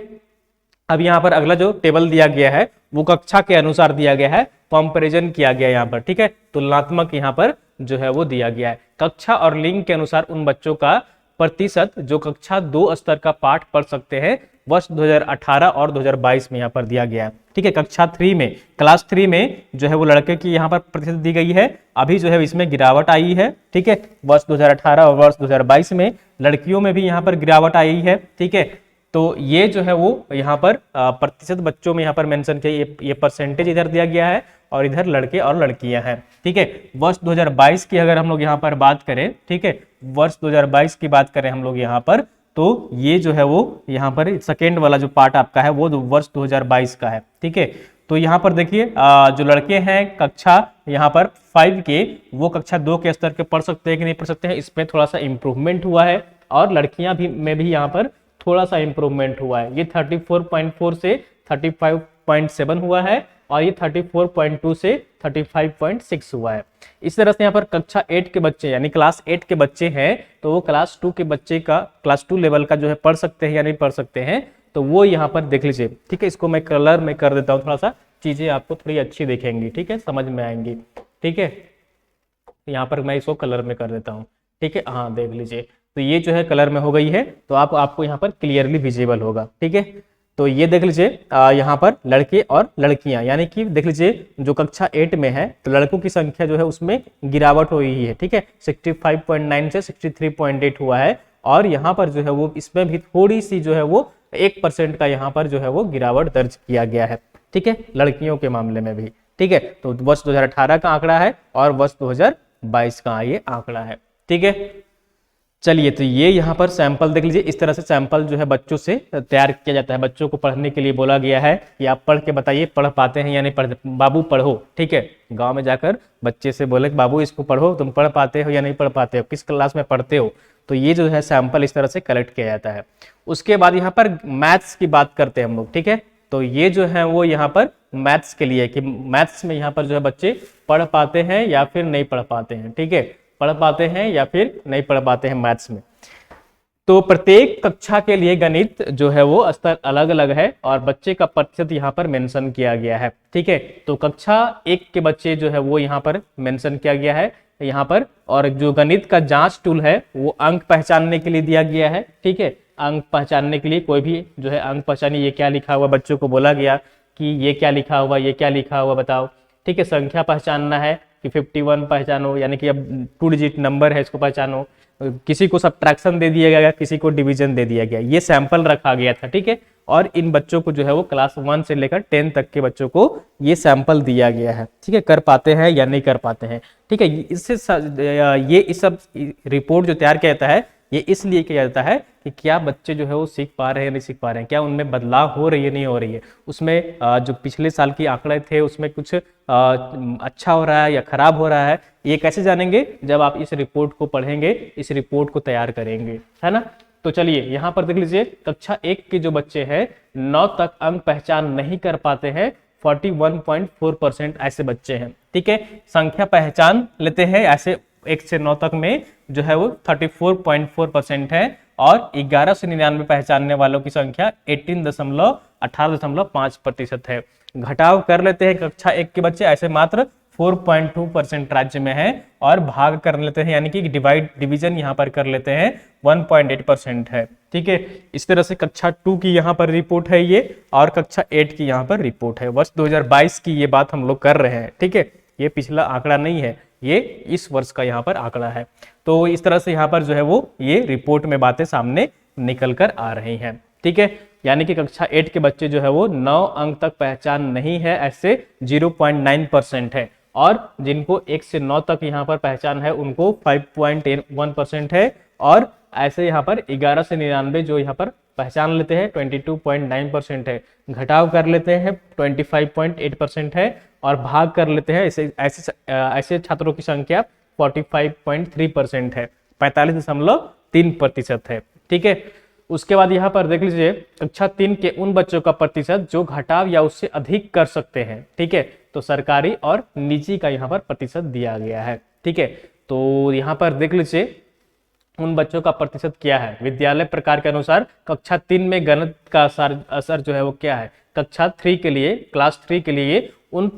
अब यहाँ पर अगला जो टेबल दिया गया है वो कक्षा के अनुसार दिया गया है, कंपैरिजन किया गया यहाँ पर। ठीक है, तुलनात्मक यहाँ पर जो है वो दिया गया है। कक्षा और लिंग के अनुसार उन बच्चों का प्रतिशत जो कक्षा 2 स्तर का पाठ पढ़ सकते हैं वर्ष 2018 और 2022 में यहाँ पर दिया गया है। ठीक है, कक्षा 3 में क्लास 3 में जो है वो लड़के की यहाँ पर प्रतिशत दी गई है, अभी जो है इसमें गिरावट आई है। ठीक है, वर्ष 2018 और वर्ष 2022 में लड़कियों में भी यहाँ पर गिरावट आई है। ठीक है, तो ये जो है वो यहाँ पर प्रतिशत बच्चों में यहाँ पर मेंशन किया, ये परसेंटेज इधर दिया गया है और इधर लड़के और लड़कियां हैं। ठीक है, वर्ष 2022 की अगर हम लोग यहाँ पर बात करें, ठीक है वर्ष 2022 की बात करें हम लोग यहाँ पर तो ये जो है वो यहाँ पर सेकेंड वाला जो पार्ट आपका है वो वर्ष 2022 का है। ठीक है, तो यहाँ पर देखिए जो लड़के हैं कक्षा यहाँ पर 5 के वो कक्षा 2 के स्तर के पढ़ सकते हैं कि नहीं पढ़ सकते हैं, इसमें थोड़ा सा इम्प्रूवमेंट हुआ है और लड़कियां भी में भी यहाँ पर थोड़ा सा इंप्रूवमेंट हुआ है। ये 34.4 से 35.7 हुआ है और ये 34.2 से 35.6 हुआ है। इस तरह से यहाँ पर कक्षा 8 के बच्चे यानी क्लास 8 के बच्चे हैं तो वो क्लास 2 के बच्चे का क्लास 2 लेवल का जो है पढ़ सकते हैं या नहीं पढ़ सकते हैं, तो वो यहाँ पर देख लीजिए। ठीक है, इसको मैं कलर में कर देता हूँ, थोड़ा सा चीजें आपको थोड़ी अच्छी दिखेंगी। ठीक है, समझ में आएंगी। ठीक है, यहाँ पर मैं इसको कलर में कर देता हूँ। ठीक है, हाँ देख लीजिए, तो ये जो है कलर में हो गई है, तो आपको यहाँ पर क्लियरली विजिबल होगा। ठीक है, तो ये देख लीजिए यहाँ पर लड़के और लड़कियां, यानी कि देख लीजिए जो कक्षा 8 में है तो लड़कों की संख्या जो है उसमें गिरावट हुई है। ठीक है, 65.9 से 63.8 हुआ है और यहाँ पर जो है वो इसमें भी थोड़ी सी जो है वो 1% का यहाँ पर जो है वो गिरावट दर्ज किया गया है। ठीक है, लड़कियों के मामले में भी। ठीक है, तो वर्ष 2018 का आंकड़ा है और वर्ष 2022 का ये आंकड़ा है। ठीक है, चलिए, तो ये यहाँ पर सैंपल देख लीजिए। इस तरह से सैंपल जो है बच्चों से तैयार किया जाता है। बच्चों को पढ़ने के लिए बोला गया है कि आप पढ़ के बताइए पढ़ पाते हैं या नहीं पढ़ते। बाबू पढ़ो। ठीक है, गांव में जाकर बच्चे से बोले बाबू इसको पढ़ो, तुम पढ़ पाते हो या नहीं पढ़ पाते हो, किस क्लास में पढ़ते हो। तो ये जो है सैंपल इस तरह से कलेक्ट किया जाता है। उसके बाद यहाँ पर मैथ्स की बात करते हैं हम लोग। ठीक है, तो ये जो है वो यहाँ पर मैथ्स के लिए कि मैथ्स में यहाँ पर जो है बच्चे पढ़ पाते हैं या फिर नहीं पढ़ पाते हैं। ठीक है, पढ़ पाते हैं या फिर नहीं पढ़ पाते हैं मैथ्स में। तो प्रत्येक कक्षा के लिए गणित जो है वो स्तर अलग अलग है और बच्चे का प्रतिशत यहाँ पर मेंशन किया गया है। ठीक है, तो कक्षा 1 के बच्चे जो है वो यहाँ पर मेंशन किया गया है यहाँ पर। और जो गणित का जांच टूल है वो अंक पहचानने के लिए दिया गया है। ठीक है, अंक पहचानने के लिए कोई भी जो है अंक पहचानिए, ये क्या लिखा हुआ, बच्चों को बोला गया कि ये क्या लिखा हुआ, ये क्या लिखा हुआ बताओ। ठीक है, संख्या पहचानना है कि 51 पहचानो, यानी कि अब 2 डिजिट नंबर है इसको पहचानो। किसी को सब्ट्रैक्शन दे दिया गया, किसी को डिवीजन दे दिया गया, ये सैंपल रखा गया था। ठीक है, और इन बच्चों को जो है वो क्लास 1 से लेकर 10 तक के बच्चों को ये सैंपल दिया गया है। ठीक है, कर पाते हैं या नहीं कर पाते हैं। ठीक है, इससे ये इस सब रिपोर्ट जो तैयार किया जाता है ये इसलिए किया जाता है कि क्या बच्चे जो है वो सीख पा रहे हैं नहीं सीख पा रहे हैं, क्या उनमें बदलाव हो रही है नहीं हो रही है, उसमें जो पिछले साल की आंकड़े थे उसमें कुछ अच्छा हो रहा है या खराब हो रहा है। ये कैसे जानेंगे, जब आप इस रिपोर्ट को पढ़ेंगे, इस रिपोर्ट को तैयार करेंगे, है ना। तो चलिए यहाँ पर देख लीजिए, कक्षा 1 के जो बच्चे हैं 9 तक अंक पहचान नहीं कर पाते हैं, 41.4% ऐसे बच्चे हैं। ठीक है, संख्या पहचान लेते हैं ऐसे 1 से 9 तक में जो है वो 34.4% है और 11 से 99 पहचानने वालों की संख्या 18.5% है। घटाव कर लेते हैं कक्षा 1 के बच्चे ऐसे मात्र 4.2% राज्य में है और भाग कर लेते हैं यानी कि डिवीजन यहाँ पर कर लेते हैं 1.8% है। ठीक है, इस तरह से कक्षा 2 की यहाँ पर रिपोर्ट है ये और कक्षा 8 की यहाँ पर रिपोर्ट है। वर्ष 2022 की ये बात हम लोग कर रहे हैं। ठीक है, ये पिछला आंकड़ा नहीं है, ये इस वर्ष का यहाँ पर आंकड़ा है। तो इस तरह से यहाँ पर जो है वो ये रिपोर्ट में बातें सामने निकल कर आ रही हैं। ठीक है, यानी कि कक्षा 8 के बच्चे जो है वो 9 अंक तक पहचान नहीं है ऐसे 0.9% है और जिनको 1 से 9 तक यहाँ पर पहचान है उनको 5.1% है और ऐसे यहाँ पर 11 से 99 जो यहाँ पर पहचान लेते हैं 22.9% है। घटाव कर लेते हैं 25.8% है और भाग कर लेते हैं ऐसे छात्रों की संख्या 45.3% है, 45.3% है। ठीक है, उसके बाद यहाँ पर देख लीजिए कक्षा 3 के उन बच्चों का प्रतिशत जो घटाव या उससे अधिक कर सकते हैं। ठीक है, तो सरकारी और निजी का यहाँ पर प्रतिशत दिया गया है। ठीक है, तो यहाँ पर देख लीजिए उन बच्चों का प्रतिशत क्या है। विद्यालय प्रकार के अनुसार कक्षा 3 में गणित का असर जो है वो क्या है। कक्षा 3 के लिए, क्लास 3 के लिए उन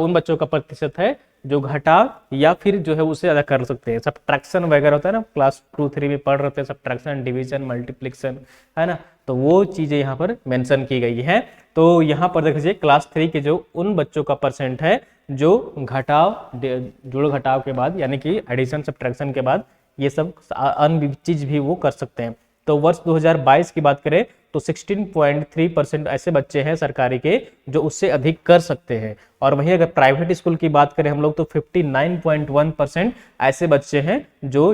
बच्चों का प्रतिशत है जो घटाव या फिर जो है उसे अदा कर सकते हैं। सब्ट्रैक्शन वगैरह होता है ना, क्लास 2-3 में पढ़ रहे थे, सब्ट्रैक्शन, डिवीजन, मल्टीप्लिकेशन, है ना, तो वो चीजें यहाँ पर मेंशन की गई है। तो यहाँ पर देख लीजिए क्लास 3 के जो उन बच्चों का परसेंट है जो घटाव, जोड़ घटाव के बाद यानी कि एडिशन सब्ट्रैक्शन के बाद ये सब अन्य चीज भी वो कर सकते हैं। तो वर्ष 2022 की बात करें तो 16.3% ऐसे बच्चे हैं सरकारी के जो उससे अधिक कर सकते हैं और वहीं अगर प्राइवेट स्कूल की बात करें हम लोग तो 59.1% ऐसे बच्चे हैं जो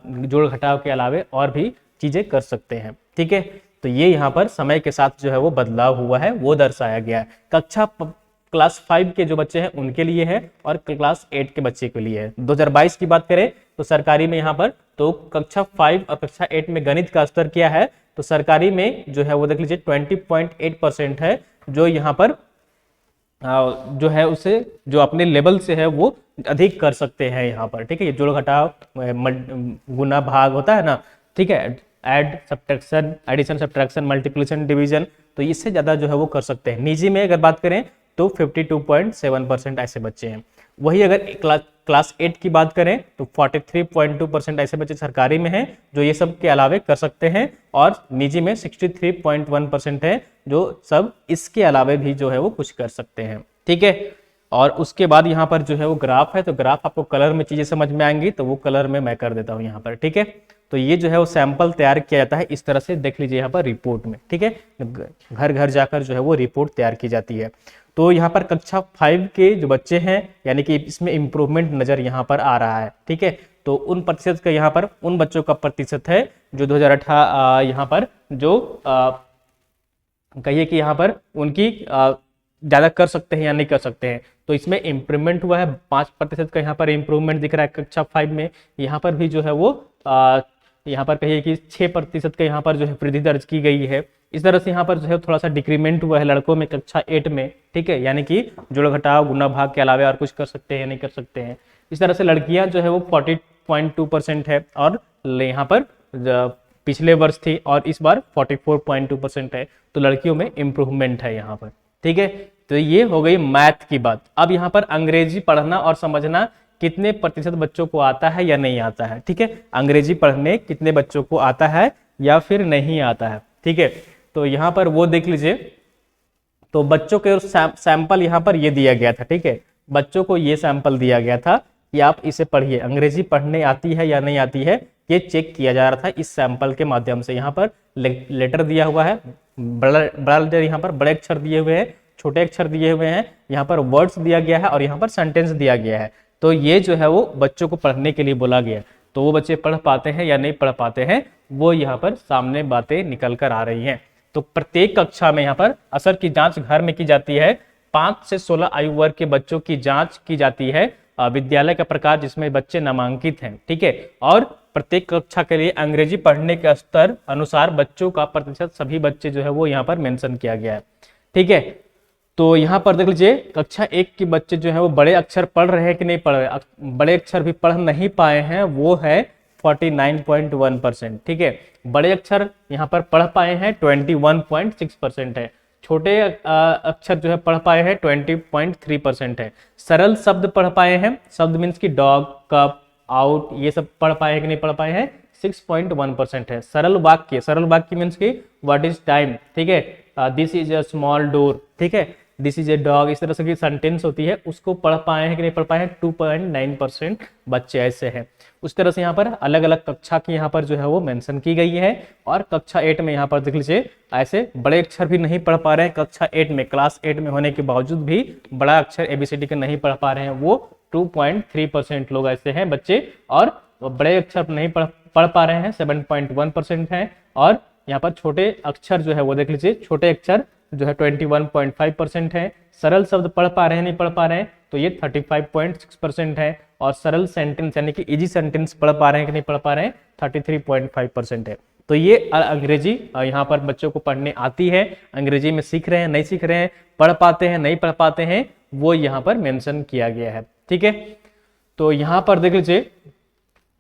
जोड़ घटाव के अलावे और भी चीजें कर सकते हैं। ठीक है, तो ये यहाँ पर समय के साथ जो है वो बदलाव हुआ है वो दर्शाया गया है। कक्षा क्लास 5 के जो बच्चे हैं उनके लिए है और क्लास 8 के बच्चे के लिए है। 2022 की बात करें तो सरकारी में यहाँ पर तो कक्षा 5 और कक्षा 8 में गणित का स्तर क्या है तो सरकारी में जो है वो देख लीजिए 20.8% है जो यहाँ पर जो है उसे जो अपने लेवल से है वो अधिक कर सकते हैं यहाँ पर, ठीक है। ये जोड़ घटाव गुना भाग होता है ना, ठीक है, add subtraction, addition subtraction, multiplication, division, तो इससे ज़्यादा जो है वो कर सकते हैं। निजी में अगर बात करें तो 52.7% ऐसे बच्चे हैं। वही अगर क्लास 8 की बात करें तो 43.2% ऐसे बच्चे सरकारी में हैं जो ये सब के अलावे कर सकते हैं, और निजी में 63.1% है जो सब इसके अलावे भी जो है वो कुछ कर सकते हैं, ठीक है। और उसके बाद यहाँ पर जो है वो ग्राफ है, तो ग्राफ आपको कलर में चीजें समझ में आएंगी तो वो कलर में मैं कर देता हूँ यहाँ पर, ठीक है। तो ये जो है वो सैंपल तैयार किया जाता है इस तरह से, देख लीजिए यहाँ पर रिपोर्ट में, ठीक है। घर घर जाकर जो है वो रिपोर्ट तैयार की जाती है। तो यहाँ पर कक्षा 5 के जो बच्चे हैं यानी कि इसमें इंप्रूवमेंट नजर यहाँ पर आ रहा है, ठीक है। तो उन प्रतिशत का यहाँ पर उन बच्चों का प्रतिशत है जो 2018 यहाँ पर जो कहिए कि यहाँ पर उनकी ज्यादा कर सकते हैं या नहीं कर सकते हैं, तो इसमें इंप्रूवमेंट हुआ है। 5% का यहाँ पर इंप्रूवमेंट दिख रहा है कक्षा 5 में। यहाँ पर भी जो है वो यहाँ पर कहिए कि 6% का यहाँ पर जो है वृद्धि दर्ज की गई है। इस तरह से यहाँ पर जो है थोड़ा सा डिक्रीमेंट हुआ है लड़कों में कक्षा 8 में, ठीक है, यानी कि जोड़ घटाव गुना भाग के अलावा और कुछ कर सकते हैं या नहीं कर सकते हैं। इस तरह से लड़कियां जो है वो 40.2% है, और यहाँ पर पिछले वर्ष थी और इस बार 44.2% है, तो लड़कियों में इंप्रूवमेंट है यहाँ पर, ठीक है। तो ये हो गई मैथ की बात। अब यहाँ पर अंग्रेजी पढ़ना और समझना कितने प्रतिशत बच्चों को आता है या नहीं आता है, ठीक है। अंग्रेजी पढ़ने कितने बच्चों को आता है या फिर नहीं आता है, ठीक है। तो यहाँ पर वो देख लीजिए, तो बच्चों के सैंपल यहाँ पर ये दिया गया था, ठीक है। बच्चों को ये सैंपल दिया गया था कि आप इसे पढ़िए, अंग्रेजी पढ़ने आती है या नहीं आती है, ये चेक किया जा रहा था इस सैंपल के माध्यम से। यहाँ पर लेटर दिया हुआ है, बड़ा लेटर यहाँ पर, बड़े अक्षर दिए हुए हैं, छोटे अक्षर दिए हुए हैं, यहाँ पर वर्ड्स दिया गया है और यहाँ पर सेंटेंस दिया गया है। तो ये जो है वो बच्चों को पढ़ने के लिए बोला गया, तो वो बच्चे पढ़ पाते हैं या नहीं पढ़ पाते हैं, वो यहाँ पर सामने बातें निकल कर आ रही हैं। तो प्रत्येक कक्षा में यहाँ पर असर की जांच घर में की जाती है। 5 से 16 आयु वर्ग के बच्चों की जांच की जाती है। विद्यालय का प्रकार जिसमें बच्चे नामांकित हैं, ठीक है। और प्रत्येक कक्षा के लिए अंग्रेजी पढ़ने के स्तर अनुसार बच्चों का प्रतिशत सभी बच्चे जो है वो यहाँ पर मेंशन किया गया है, ठीक है। तो यहाँ पर देख लीजिए कक्षा 1 के बच्चे जो है वो बड़े अक्षर पढ़ रहे हैं कि नहीं पढ़ रहे, बड़े अक्षर भी पढ़ नहीं पाए हैं, वो है 49.1%, ठीक है। बड़े अक्षर यहाँ पर पढ़ पाए हैं 21.6% है। छोटे अक्षर जो है पढ़ पाए हैं 20.3% है। सरल शब्द पढ़ पाए हैं, शब्द मीन्स की डॉग, कप, आउट, ये सब पढ़ पाए हैं कि नहीं पढ़ पाए हैं, 6.1% है। सरल वाक्य मीन्स की व्हाट इज टाइम, ठीक है, this is a small door, ठीक है, दिस इज ए डॉग, इस तरह से की सेंटेंस होती है, उसको पढ़ पाए हैं कि नहीं पढ़ पाए हैं, 2.9% बच्चे ऐसे हैं। उस तरह से यहाँ पर अलग अलग कक्षा की यहाँ पर जो है वो मेंशन की गई है। और कक्षा 8 में यहाँ पर देख लीजिए ऐसे बड़े अक्षर भी नहीं पढ़ पा रहे हैं कक्षा 8 में, क्लास 8 में होने के बावजूद भी बड़ा अक्षर ABCD के नहीं पढ़ पा रहे हैं, वो 2.3% लोग ऐसे हैं बच्चे। और बड़े अक्षर नहीं पढ़ पा रहे हैं 7.1% है। और यहाँ पर छोटे अक्षर जो है वो देख लीजिए, छोटे अक्षर जो है 21.5% है। सरल शब्द पढ़ पा रहे हैं नहीं पढ़ पा रहे हैं, तो ये 35.6% है। और सरल सेंटेंस यानी कि इजी सेंटेंस पढ़ पा रहे हैं कि नहीं पढ़ पा रहे हैं, 33.5% है। तो ये अंग्रेजी यहाँ पर बच्चों को पढ़ने आती है, अंग्रेजी में सीख रहे हैं नहीं सीख रहे हैं, पढ़ पाते हैं नहीं पढ़ पाते हैं, वो यहाँ पर मेंशन किया गया है, ठीक है। तो यहाँ पर देख लीजिए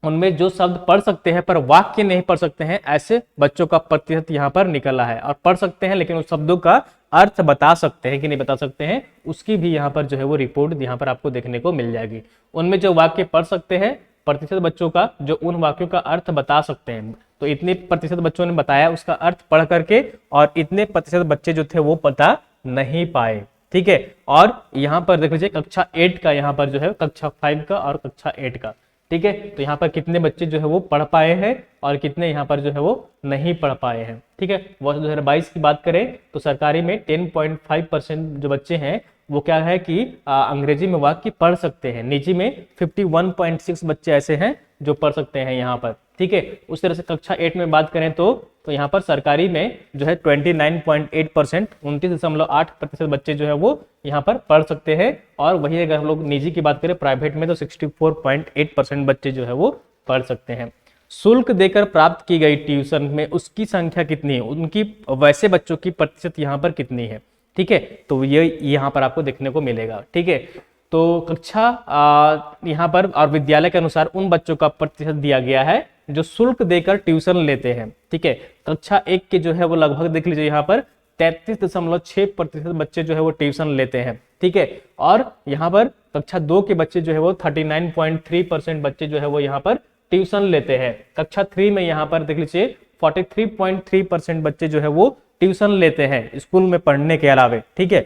उनमें जो शब्द पढ़ सकते हैं पर वाक्य नहीं पढ़ सकते हैं, ऐसे बच्चों का प्रतिशत यहाँ पर निकला है। और पढ़ सकते हैं लेकिन उस शब्दों का अर्थ बता सकते हैं कि नहीं बता सकते हैं, उसकी भी यहाँ पर जो है वो रिपोर्ट यहाँ पर आपको देखने को मिल जाएगी। उनमें जो वाक्य पढ़ सकते हैं प्रतिशत बच्चों का, जो उन वाक्यों का अर्थ बता सकते हैं, तो इतने प्रतिशत बच्चों ने बताया उसका अर्थ पढ़ करके, और इतने प्रतिशत बच्चे जो थे वो पता नहीं पाए, ठीक है। और यहाँ पर देख लीजिए कक्षा 8 का यहाँ पर जो है, कक्षा 5 का और कक्षा 8 का, ठीक है। तो यहाँ पर कितने बच्चे जो है वो पढ़ पाए हैं और कितने यहाँ पर जो है वो नहीं पढ़ पाए हैं, ठीक है। वर्ष 2022 की बात करें तो सरकारी में 10.5% जो बच्चे हैं वो क्या है कि अंग्रेजी में वाक्य पढ़ सकते हैं। निजी में 51.6 बच्चे ऐसे हैं जो पढ़ सकते हैं यहाँ पर, ठीक है। उस तरह से कक्षा 8 में बात करें तो यहाँ पर सरकारी में जो है 29.8%, 29.8% बच्चे जो है वो यहाँ पर पढ़ सकते हैं। और वही अगर हम लोग निजी की बात करें प्राइवेट में तो 64.8% बच्चे जो है वो पढ़ सकते हैं। शुल्क देकर प्राप्त की गई ट्यूशन में उसकी संख्या कितनी है, उनकी वैसे बच्चों की प्रतिशत यहाँ पर कितनी है। ठीक है, तो ये यहाँ पर आपको देखने को मिलेगा। ठीक है, तो कक्षा यहाँ पर और विद्यालय के अनुसार उन बच्चों का प्रतिशत दिया गया है जो शुल्क देकर ट्यूशन लेते हैं। ठीक है, कक्षा 1 के जो है वो लगभग देख लीजिए यहाँ पर 33.6% बच्चे जो है वो ट्यूशन लेते हैं। ठीक है, और यहाँ पर कक्षा 2 के बच्चे जो है वो 39.3% बच्चे जो है वो यहाँ पर ट्यूशन लेते हैं। कक्षा 3 में यहाँ पर देख लीजिए 43.3% बच्चे जो है वो ट्यूशन लेते हैं स्कूल में पढ़ने के अलावे। ठीक है,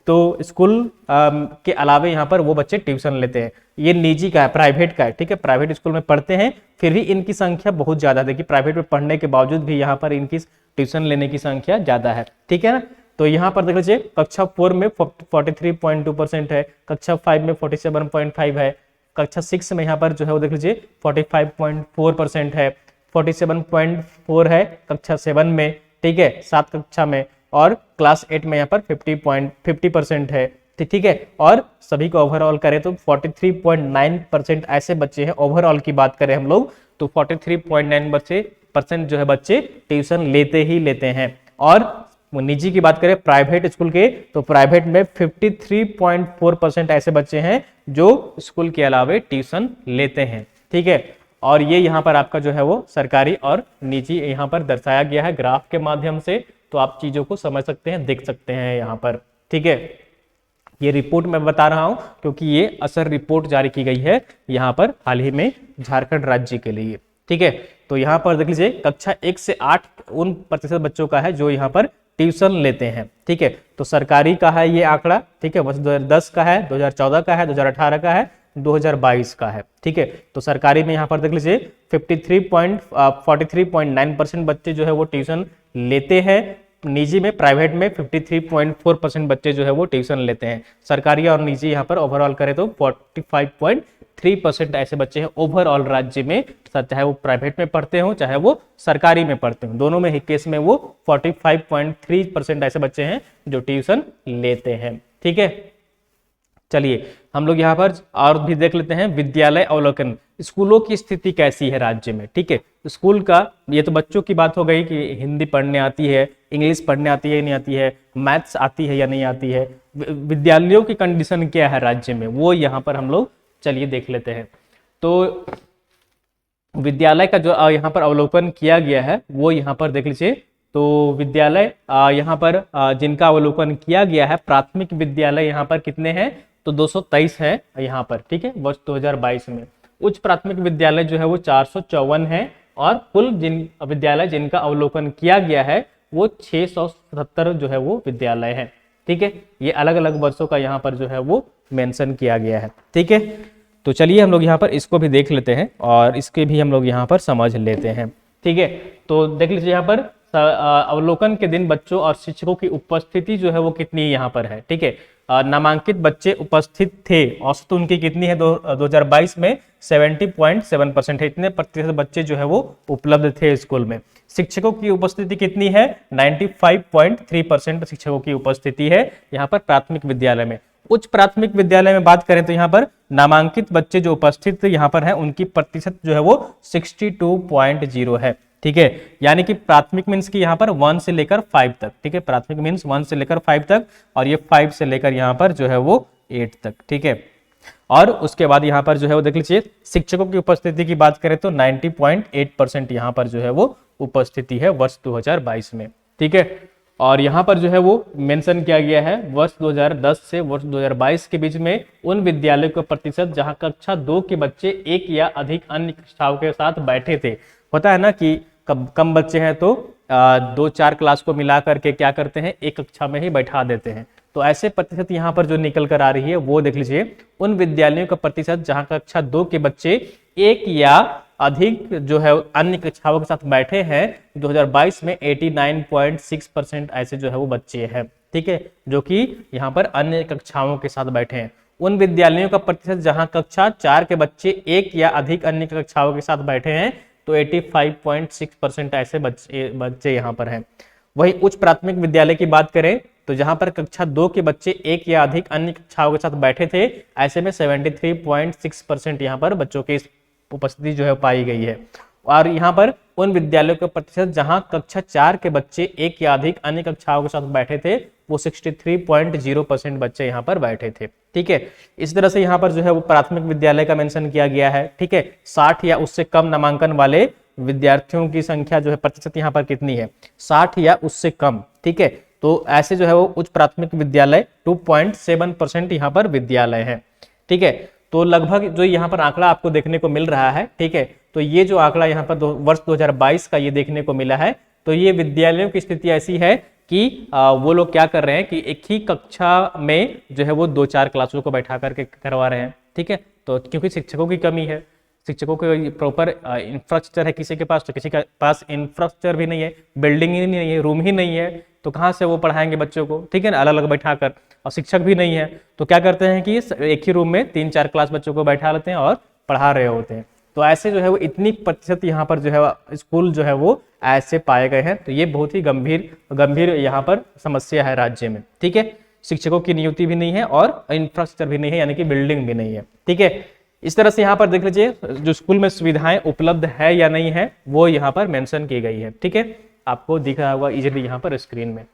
तो स्कूल के अलावे यहाँ पर वो बच्चे ट्यूशन लेते हैं। ये निजी का है, प्राइवेट का है। ठीक है, प्राइवेट स्कूल में पढ़ते हैं, फिर भी इनकी संख्या बहुत ज्यादा है। देखिए प्राइवेट में पढ़ने के बावजूद भी यहाँ पर इनकी ट्यूशन लेने की संख्या ज्यादा है। ठीक है ना, तो यहाँ पर देख लीजिए कक्षा 4 में 43.2% है, कक्षा 5 में 47.5 है, कक्षा 6 में यहाँ पर जो है वो देख लीजिए 45.4% है, 47.4 है कक्षा 7 में। ठीक है, 7 कक्षा में, और क्लास 8 में यहाँ पर 50% है। ठीक है, और सभी को ओवरऑल करें तो 43.9% ऐसे बच्चे हैं। ओवरऑल की बात करें हम लोग तो 43.9% जो है बच्चे ट्यूशन लेते ही लेते हैं। और निजी की बात करें प्राइवेट स्कूल के, तो प्राइवेट में 53.4% ऐसे बच्चे हैं जो स्कूल के अलावे ट्यूशन लेते हैं। ठीक है, और ये यहाँ पर आपका जो है वो सरकारी और निजी यहाँ पर दर्शाया गया है ग्राफ के माध्यम से, तो आप चीजों को समझ सकते हैं, देख सकते हैं यहाँ पर। ठीक है, ये रिपोर्ट मैं बता रहा हूं क्योंकि ये असर रिपोर्ट जारी की गई है यहाँ पर हाल ही में झारखंड राज्य के लिए। ठीक है, तो यहाँ पर देख लीजिए कक्षा 1 से 8 उन प्रतिशत बच्चों का है जो यहाँ पर ट्यूशन लेते हैं। ठीक है, तो सरकारी का है ये आंकड़ा। ठीक है, 2010 का है, 2014 का है, 2018 का है, 2022 का है। ठीक है, तो सरकारी में यहाँ पर देख लीजिए 43.9% बच्चे जो है वो ट्यूशन लेते हैं। निजी में प्राइवेट में 53.4% बच्चे जो है वो ट्यूशन लेते हैं। सरकारी और निजी यहाँ पर ओवरऑल करें तो 45.3% ऐसे बच्चे हैं ओवरऑल राज्य में, चाहे वो प्राइवेट में पढ़ते हो चाहे वो सरकारी में पढ़ते हो, दोनों में ही केस में वो 45.3% ऐसे बच्चे हैं जो ट्यूशन लेते हैं। ठीक है, चलिए हम लोग यहाँ पर और भी देख लेते हैं विद्यालय अवलोकन, स्कूलों की स्थिति कैसी है राज्य में। ठीक है, स्कूल का ये तो बच्चों की बात हो गई कि हिंदी पढ़ने आती है, इंग्लिश पढ़ने आती है नहीं आती है, मैथ्स आती है या नहीं आती है, विद्यालयों की कंडीशन क्या है राज्य में, वो यहाँ पर हम लोग चलिए देख लेते हैं। तो विद्यालय का जो यहाँ पर अवलोकन किया गया है वो यहाँ पर देख लीजिए। तो विद्यालय यहाँ पर जिनका अवलोकन किया गया है, प्राथमिक विद्यालय यहाँ पर कितने हैं तो 223 है यहाँ पर। ठीक है, वर्ष 2022 में। उच्च प्राथमिक विद्यालय जो है वो 454 है, और कुल विद्यालय जिनका अवलोकन किया गया है वो 677 जो है वो विद्यालय है। ठीक है, ये अलग अलग वर्षों का यहाँ पर जो है वो मेंशन किया गया है। ठीक है, तो चलिए हम लोग यहाँ पर इसको भी देख लेते हैं और इसके भी हम लोग यहाँ पर समझ लेते हैं। ठीक है, तो देख लीजिए यहाँ पर अवलोकन के दिन बच्चों और शिक्षकों की उपस्थिति जो है वो कितनी यहाँ पर है। ठीक है, नामांकित बच्चे उपस्थित थे, औसत उनकी कितनी है 2022 में 70.7% है, इतने प्रतिशत बच्चे जो है वो उपलब्ध थे स्कूल में। शिक्षकों की उपस्थिति कितनी है 95.3% शिक्षकों की उपस्थिति है यहाँ पर प्राथमिक विद्यालय में। उच्च प्राथमिक विद्यालय में बात करें तो यहाँ पर नामांकित बच्चे जो उपस्थित यहाँ पर है उनकी प्रतिशत जो है वो 62.0 है। ठीक है, यानी कि प्राथमिक मीन्स की यहाँ पर 1 से लेकर 5 तक। ठीक है, प्राथमिक मीन्स 1 से लेकर 5 तक, और ये 5 से लेकर यहाँ पर जो है वो 8 तक। ठीक है, और उसके बाद यहाँ पर जो है वो देख लीजिए शिक्षकों की उपस्थिति की बात करें तो 90.8% यहाँ पर जो है वो उपस्थिति है वर्ष 2022 में। ठीक है, और यहाँ पर जो है वो मेंशन किया गया है वर्ष 2010 से वर्ष 2022 के बीच में उन विद्यालयों का प्रतिशत जहाँ कक्षा 2 के बच्चे एक या अधिक अन्य कक्षाओं के साथ बैठे थे। होता है ना कि कम बच्चे हैं तो 2-4 क्लास को मिला करके क्या करते हैं एक कक्षा में ही बैठा देते हैं, तो ऐसे प्रतिशत यहाँ पर जो निकल कर आ रही है वो देख लीजिए उन विद्यालयों का प्रतिशत जहाँ कक्षा 2 के बच्चे एक या अधिक जो है अन्य कक्षाओं के साथ बैठे हैं 2022 में 89.6% ऐसे जो है वो बच्चे हैं। ठीक है, जो कि यहाँ पर अन्य कक्षाओं के साथ बैठे हैं। उन विद्यालयों का प्रतिशत जहाँ कक्षा 4 के बच्चे एक या अधिक अन्य कक्षाओं के साथ बैठे हैं तो 85.6% ऐसे बच्चे यहाँ पर हैं। वही उच्च प्राथमिक विद्यालय की बात करें तो जहां पर कक्षा 2 के बच्चे एक या अधिक अन्य कक्षाओं के साथ बैठे थे, ऐसे में 73.6% यहाँ पर बच्चों की उपस्थिति जो है पाई गई है। और यहाँ पर उन विद्यालयों का प्रतिशत जहां कक्षा 4 के बच्चे एक या अधिक अन्य कक्षाओं के साथ बैठे थे वो 63.0% बच्चे यहाँ पर बैठे थे। ठीक है, इस तरह से यहाँ पर जो है वो प्राथमिक विद्यालय का मेंशन किया गया है। ठीक है, 60 या उससे कम नामांकन वाले विद्यार्थियों की संख्या जो है प्रतिशत यहाँ पर कितनी है, 60 या उससे कम। ठीक है, तो ऐसे जो है वो उच्च प्राथमिक विद्यालय 2.7% यहाँ पर विद्यालय है। ठीक है, तो लगभग जो यहाँ पर आंकड़ा आपको देखने को मिल रहा है, ठीक है, तो ये जो आंकड़ा यहाँ पर वर्ष 2022 का ये देखने को मिला है, तो ये विद्यालयों की स्थिति ऐसी है कि वो लोग क्या कर रहे हैं कि एक ही कक्षा में जो है वो 2-4 क्लासों को बैठा करके करवा रहे हैं। ठीक है, तो क्योंकि शिक्षकों की कमी है, शिक्षकों के प्रॉपर इंफ्रास्ट्रक्चर है किसी के पास, तो किसी के पास इंफ्रास्ट्रक्चर भी नहीं है, बिल्डिंग ही नहीं है, रूम ही नहीं है, तो कहाँ से वो पढ़ाएंगे बच्चों को। ठीक है ना, अलग अलग बैठा कर, और शिक्षक भी नहीं है, तो क्या करते हैं कि एक ही रूम में 3-4 क्लास बच्चों को बैठा लेते हैं और पढ़ा रहे होते हैं। तो ऐसे जो है वो इतनी प्रतिशत यहाँ पर जो है स्कूल जो है वो ऐसे पाए गए हैं। तो ये बहुत ही गंभीर यहाँ पर समस्या है राज्य में। ठीक है, शिक्षकों की नियुक्ति भी नहीं है और इंफ्रास्ट्रक्चर भी नहीं है, यानी कि बिल्डिंग भी नहीं है। ठीक है, इस तरह से यहाँ पर देख लीजिए जो स्कूल में सुविधाएं उपलब्ध है या नहीं है वो यहाँ पर मेंशन की गई है। ठीक है, आपको दिख रहा होगा इजीली यहाँ पर स्क्रीन में।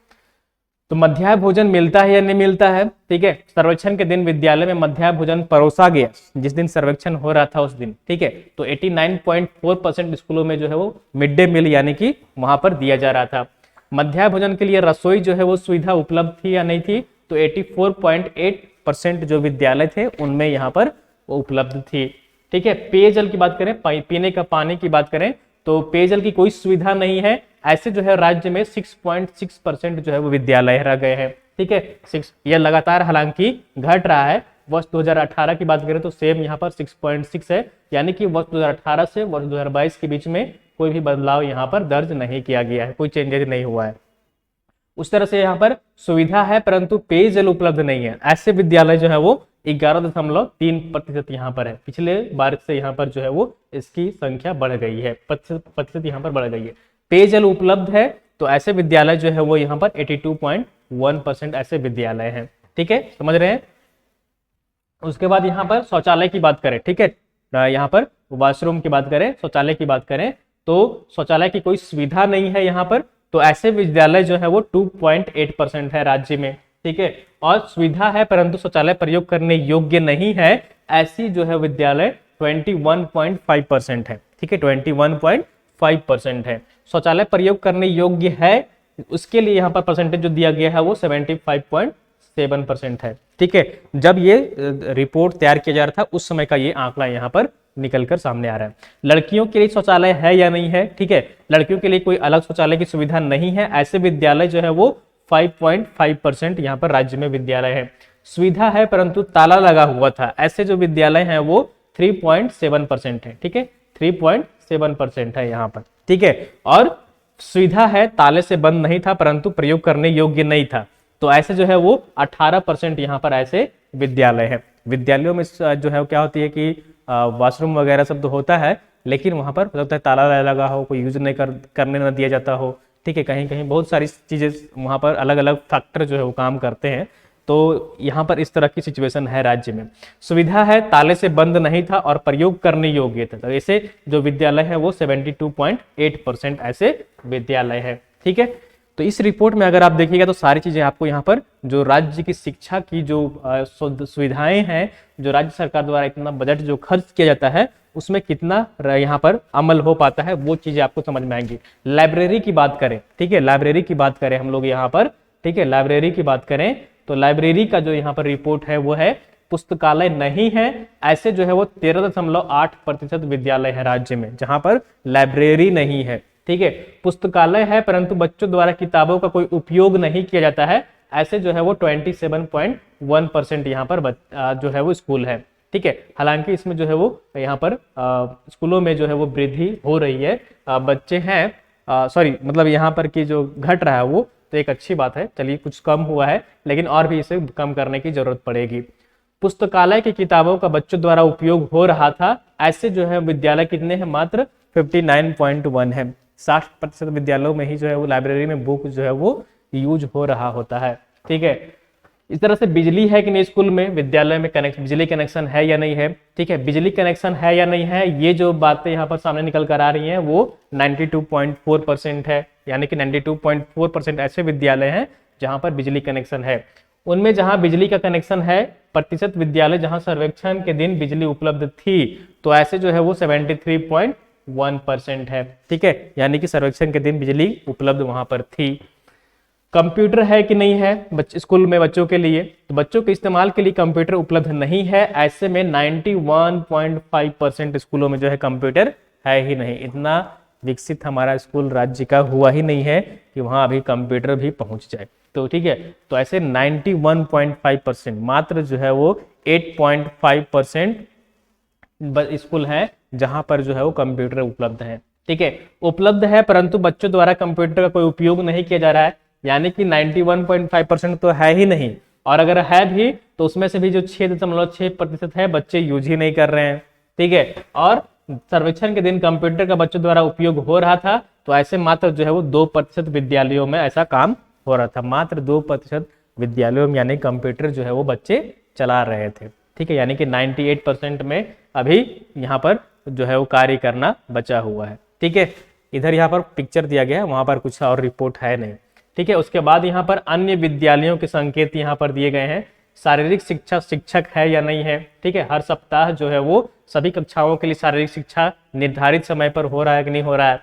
तो मध्याह्न भोजन मिलता है या नहीं मिलता है। ठीक है, सर्वेक्षण के दिन विद्यालय में मध्याह्न भोजन परोसा गया, जिस दिन सर्वेक्षण हो रहा था उस दिन। ठीक है, तो 89.4% स्कूलों में जो है वो मिड डे मील यानी कि वहां पर दिया जा रहा था। मध्याह्न भोजन के लिए रसोई जो है वो सुविधा उपलब्ध थी या नहीं थी, तो 84.8% जो विद्यालय थे उनमें यहाँ पर वो उपलब्ध थी। ठीक है, पेयजल की बात करें, पीने का पानी की बात करें, तो पेयजल की कोई सुविधा नहीं है। ऐसे जो है राज्य में 6.6% जो है वो विद्यालय रह गए हैं। ठीक है, 6 ये लगातार हालांकि घट रहा है। वर्ष 2018 की बात करें तो सेम यहाँ पर 6.6 है, यानी कि वर्ष 2018 से वर्ष 2022 के बीच में कोई भी बदलाव यहाँ पर दर्ज नहीं किया गया है, कोई चेंजेस नहीं हुआ है। उस तरह से यहाँ पर सुविधा है परंतु पेयजल उपलब्ध नहीं है, ऐसे विद्यालय जो है वो 11.3% यहाँ पर है। पिछले बार से यहाँ पर जो है वो इसकी संख्या बढ़ गई है, प्रतिशत यहाँ पर बढ़ गई है। पेयजल उपलब्ध है तो ऐसे विद्यालय जो है वो यहाँ पर 82.1% ऐसे विद्यालय हैं। ठीक है, समझ रहे हैं। उसके बाद यहाँ पर शौचालय की बात करें, ठीक है, यहाँ पर वॉशरूम की बात करें, शौचालय की बात करें, तो शौचालय की कोई सुविधा नहीं है यहाँ पर, तो ऐसे विद्यालय जो है वो 2.8% है राज्य में। ठीक है, और सुविधा है परंतु शौचालय प्रयोग करने योग्य नहीं है, ऐसी जो है विद्यालय 21.5% है। ठीक है, 21.5% है। शौचालय प्रयोग करने योग्य है, उसके लिए यहाँ पर परसेंटेज जो दिया गया है वो 75.7% है। ठीक है, जब ये रिपोर्ट तैयार किया जा रहा था उस समय का ये आंकड़ा यहाँ पर निकलकर सामने आ रहा है। लड़कियों के लिए शौचालय है या नहीं है। ठीक है, लड़कियों के लिए कोई अलग शौचालय की सुविधा नहीं है, ऐसे विद्यालय जो है वो 5.5% यहाँ पर राज्य में विद्यालय है। सुविधा है परंतु ताला लगा हुआ था, ऐसे जो विद्यालय हैं वो 3.7% है। ठीक है, 3.7% है यहाँ पर। ठीक है, और सुविधा है, ताले से बंद नहीं था परंतु प्रयोग करने योग्य नहीं था, तो ऐसे जो है वो 18% यहाँ पर ऐसे विद्यालय है। विद्यालयों में जो है क्या होती है कि वॉशरूम वगैरह सब तो होता है, लेकिन वहां पर लगता है ताला लगा हो, कोई यूज नहीं करने न दिया जाता हो। ठीक है, कहीं कहीं बहुत सारी चीजें वहां पर अलग अलग फैक्टर जो है वो काम करते हैं, तो यहाँ पर इस तरह की सिचुएशन है राज्य में। सुविधा है, ताले से बंद नहीं था और प्रयोग करने योग्य था, तो ऐसे जो विद्यालय है वो 72.8% ऐसे विद्यालय है। ठीक है, तो इस रिपोर्ट में अगर आप देखिएगा तो सारी चीजें आपको यहाँ पर जो राज्य की शिक्षा की जो सुविधाएं हैं, जो राज्य सरकार द्वारा इतना बजट जो खर्च किया जाता है उसमें कितना यहाँ पर अमल हो पाता है वो चीजें आपको समझ में आएंगी। लाइब्रेरी की बात करें, ठीक है, लाइब्रेरी की बात करें हम लोग यहाँ पर, ठीक है, लाइब्रेरी की बात करें तो लाइब्रेरी का जो यहाँ पर रिपोर्ट है वो है पुस्तकालय नहीं है, ऐसे जो है वो 13.8% विद्यालय है राज्य में जहां पर लाइब्रेरी नहीं है। ठीक है, पुस्तकालय है परंतु बच्चों द्वारा किताबों का कोई उपयोग नहीं किया जाता है, ऐसे जो है वो 27.1% यहाँ पर जो है वो स्कूल है। ठीक है, हालांकि इसमें जो है वो यहाँ पर स्कूलों में जो है वो वृद्धि हो रही है, बच्चे हैं सॉरी मतलब यहाँ पर की जो घट रहा है वो तो एक अच्छी बात है, चलिए कुछ कम हुआ है लेकिन और भी इसे कम करने की जरूरत पड़ेगी। पुस्तकालय की किताबों का बच्चों द्वारा उपयोग हो रहा था, ऐसे जो है विद्यालय कितने हैं, मात्र 59.1 है। 60% विद्यालयों में ही जो है वो लाइब्रेरी में बुक जो है वो यूज हो रहा होता है। ठीक है, इस तरह से बिजली है कि नहीं स्कूल में, विद्यालय में बिजली कनेक्शन है या नहीं है, ठीक है, बिजली कनेक्शन है या नहीं है, ये जो बातें यहाँ पर सामने निकल कर आ रही हैं वो 92.4% है, यानी कि 92.4% ऐसे विद्यालय हैं जहां पर बिजली कनेक्शन है। उनमें जहां बिजली का कनेक्शन है, प्रतिशत विद्यालय जहां सर्वेक्षण के दिन बिजली उपलब्ध थी, तो ऐसे जो है वो 73.1% है, ठीक है, यानी कि सर्वेक्षण के दिन बिजली उपलब्ध वहां पर थी। कंप्यूटर है कि नहीं है बच्चे स्कूल में बच्चों के लिए, तो बच्चों के इस्तेमाल के लिए कंप्यूटर उपलब्ध नहीं है। ऐसे में 91.5% स्कूलों में जो है कंप्यूटर है ही नहीं। इतना विकसित हमारा स्कूल राज्य का हुआ ही नहीं है कि वहां अभी कंप्यूटर भी पहुंच जाए। तो ठीक है, तो ऐसे 91.5% मात्र जो है वो 8.5% स्कूल है जहां पर जो है वो कंप्यूटर उपलब्ध है, ठीक है, उपलब्ध है, परंतु बच्चों द्वारा कंप्यूटर का कोई उपयोग नहीं किया जा रहा है, यानी कि 91.5% तो है ही नहीं, और अगर है भी तो उसमें से भी जो 6.6% है बच्चे यूज ही नहीं कर रहे हैं, ठीक है। और सर्वेक्षण के दिन कंप्यूटर का बच्चों द्वारा उपयोग हो रहा था, तो ऐसे मात्र जो है वो 2% विद्यालयों में ऐसा काम हो रहा था, मात्र 2% विद्यालयों में, यानी कंप्यूटर जो है वो बच्चे चला रहे थे, ठीक है, यानी कि 98% में अभी यहाँ पर जो है वो कार्य करना बचा हुआ है, ठीक है। इधर यहाँ पर पिक्चर दिया गया है, वहां पर कुछ और रिपोर्ट है नहीं, ठीक है। उसके बाद यहाँ पर अन्य विद्यालयों के संकेत यहाँ पर दिए गए हैं। शारीरिक शिक्षा शिक्षक है या नहीं है, ठीक है, हर सप्ताह जो है वो सभी कक्षाओं के लिए शारीरिक शिक्षा निर्धारित समय पर हो रहा है कि नहीं हो रहा है।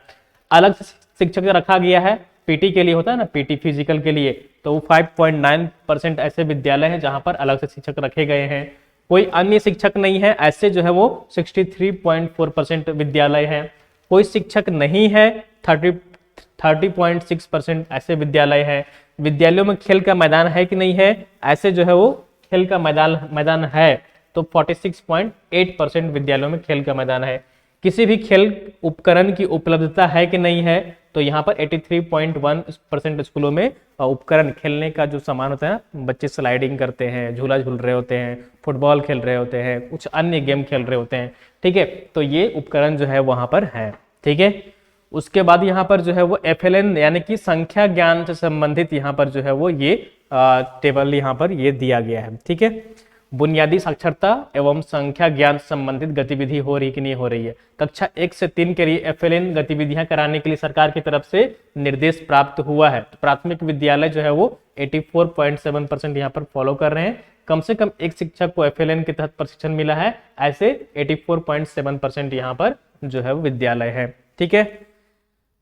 अलग से शिक्षक रखा गया है, पीटी के लिए होता है ना, पीटी फिजिकल के लिए, तो वो 5.9% ऐसे विद्यालय हैं जहां पर अलग से शिक्षक रखे गए हैं। कोई अन्य शिक्षक नहीं है, ऐसे जो है वो 63.4% विद्यालय है। कोई शिक्षक नहीं है, 30.6% ऐसे विद्यालय है। विद्यालयों में खेल का मैदान है कि नहीं है, ऐसे जो है वो खेल का मैदान है, तो 46.8% विद्यालयों में खेल का मैदान है। किसी भी खेल उपकरण की उपलब्धता है कि नहीं है, तो यहाँ पर 83.1% स्कूलों में उपकरण खेलने का जो सामान होता है, बच्चे स्लाइडिंग करते हैं, झूला झूल रहे होते हैं, फुटबॉल खेल रहे होते हैं, कुछ अन्य गेम खेल रहे होते हैं, ठीक है, तो ये उपकरण जो है वहां पर है, ठीक है। उसके बाद यहाँ पर जो है वो FLN यानी कि संख्या ज्ञान से संबंधित यहाँ पर जो है वो ये टेबल यहाँ पर ये दिया गया है, ठीक है। बुनियादी साक्षरता एवं संख्या ज्ञान संबंधित गतिविधि हो रही कि नहीं हो रही है। कक्षा 1 से 3 के लिए FLN गतिविधियां कराने के लिए सरकार की तरफ से निर्देश प्राप्त हुआ है। तो प्राथमिक विद्यालय जो है वो 84.7% यहाँ पर फॉलो कर रहे हैं। कम से कम एक शिक्षक को FLN के तहत प्रशिक्षण मिला है, ऐसे 84.7% यहाँ पर जो है वो विद्यालय है, ठीक है।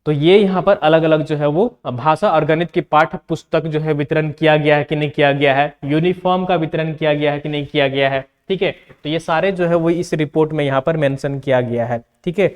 तो ये यहाँ पर अलग अलग जो है वो भाषा और गणित की पाठ्य पुस्तक जो है वितरण किया गया है कि नहीं किया गया है, यूनिफॉर्म का वितरण किया गया है कि नहीं किया गया है, ठीक है। तो ये सारे जो है वो इस रिपोर्ट में यहाँ पर मेंशन किया गया है, ठीक है।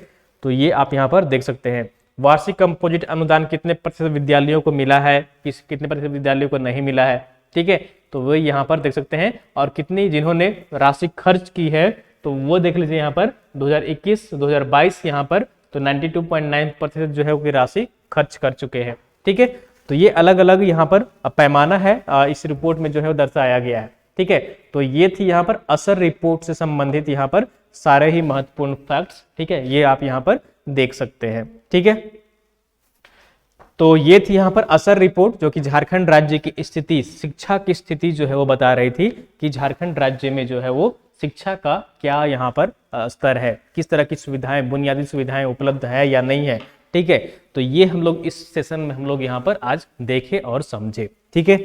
तो ये आप यहाँ पर देख सकते हैं। वार्षिक कंपोजिट अनुदान कितने प्रतिशत विद्यालयों को मिला है, कितने प्रतिशत विद्यालयों को नहीं मिला है, ठीक है, तो वो यहाँ पर देख सकते हैं। और कितनी जिन्होंने राशि खर्च की है, तो वो देख लीजिए यहाँ पर 2021-2022 यहाँ पर तो 92.9% जो है वो राशि खर्च कर चुके हैं, ठीक है। तो ये अलग अलग यहाँ पर पैमाना है, इस रिपोर्ट में जो है वो दर्शाया गया है, ठीक है। तो ये थी यहाँ पर असर रिपोर्ट से संबंधित यहाँ पर सारे ही महत्वपूर्ण फैक्ट्स, ठीक है, ये आप यहाँ पर देख सकते हैं, ठीक है। तो ये थी यहाँ पर असर रिपोर्ट जो कि झारखंड राज्य की स्थिति, शिक्षा की स्थिति जो है वो बता रही थी कि झारखंड राज्य में जो है वो शिक्षा का क्या यहाँ पर स्तर है, किस तरह की सुविधाएं, बुनियादी सुविधाएं उपलब्ध है या नहीं है, ठीक है। तो ये हम लोग इस सेशन में हम लोग यहाँ पर आज देखे और समझे, ठीक है।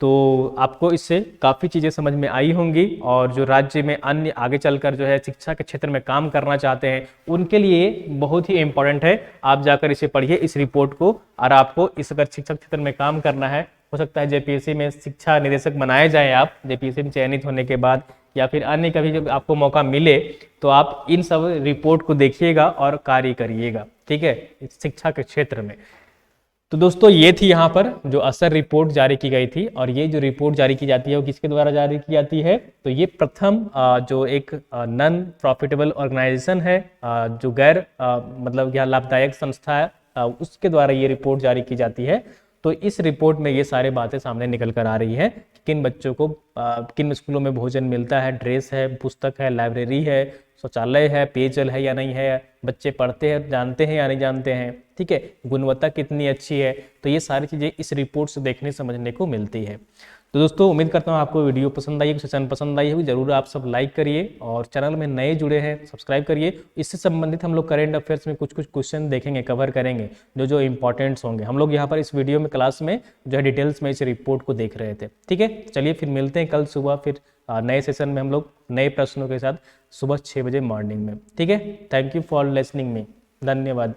तो आपको इससे काफ़ी चीज़ें समझ में आई होंगी, और जो राज्य में अन्य आगे चलकर जो है शिक्षा के क्षेत्र में काम करना चाहते हैं उनके लिए बहुत ही इम्पोर्टेंट है। आप जाकर इसे पढ़िए, इस रिपोर्ट को, और आपको इस अगर शिक्षा क्षेत्र में काम करना है, हो सकता है JPSC में शिक्षा निदेशक बनाए जाए आप, JPSC में चयनित होने के बाद, या फिर अन्य कभी जब आपको मौका मिले तो आप इन सब रिपोर्ट को देखिएगा और कार्य करिएगा, ठीक है, शिक्षा के क्षेत्र में। तो दोस्तों ये थी यहाँ पर जो असर रिपोर्ट जारी की गई थी, और ये जो रिपोर्ट जारी की जाती है वो किसके द्वारा जारी की जाती है, तो ये प्रथम जो एक नॉन प्रॉफिटेबल ऑर्गेनाइजेशन है, जो गैर मतलब यह लाभदायक संस्था है, उसके द्वारा ये रिपोर्ट जारी की जाती है। तो इस रिपोर्ट में ये सारे बातें सामने निकल कर आ रही है कि किन बच्चों को किन स्कूलों में भोजन मिलता है, ड्रेस है, पुस्तक है, लाइब्रेरी है, शौचालय है, पेयजल है या नहीं है, बच्चे पढ़ते हैं, जानते हैं या नहीं जानते हैं, ठीक है, गुणवत्ता कितनी अच्छी है। तो ये सारी चीज़ें इस रिपोर्ट से देखने समझने को मिलती है। तो दोस्तों उम्मीद करता हूँ आपको वीडियो पसंद आई होगी, सेशन पसंद आई होगी। जरूर आप सब लाइक करिए और चैनल में नए जुड़े हैं सब्सक्राइब करिए। इससे संबंधित हम लोग करेंट अफेयर्स में कुछ कुछ क्वेश्चन देखेंगे, कवर करेंगे जो जो इंपॉर्टेंट्स होंगे। हम लोग यहाँ पर इस वीडियो में क्लास में जो है डिटेल्स में इस रिपोर्ट को देख रहे थे। ठीक है, चलिए फिर मिलते हैं कल सुबह, फिर नए सेशन में हम लोग नए प्रश्नों के साथ सुबह 6 बजे मॉर्निंग में। ठीक है, thank you for listening me, धन्यवाद।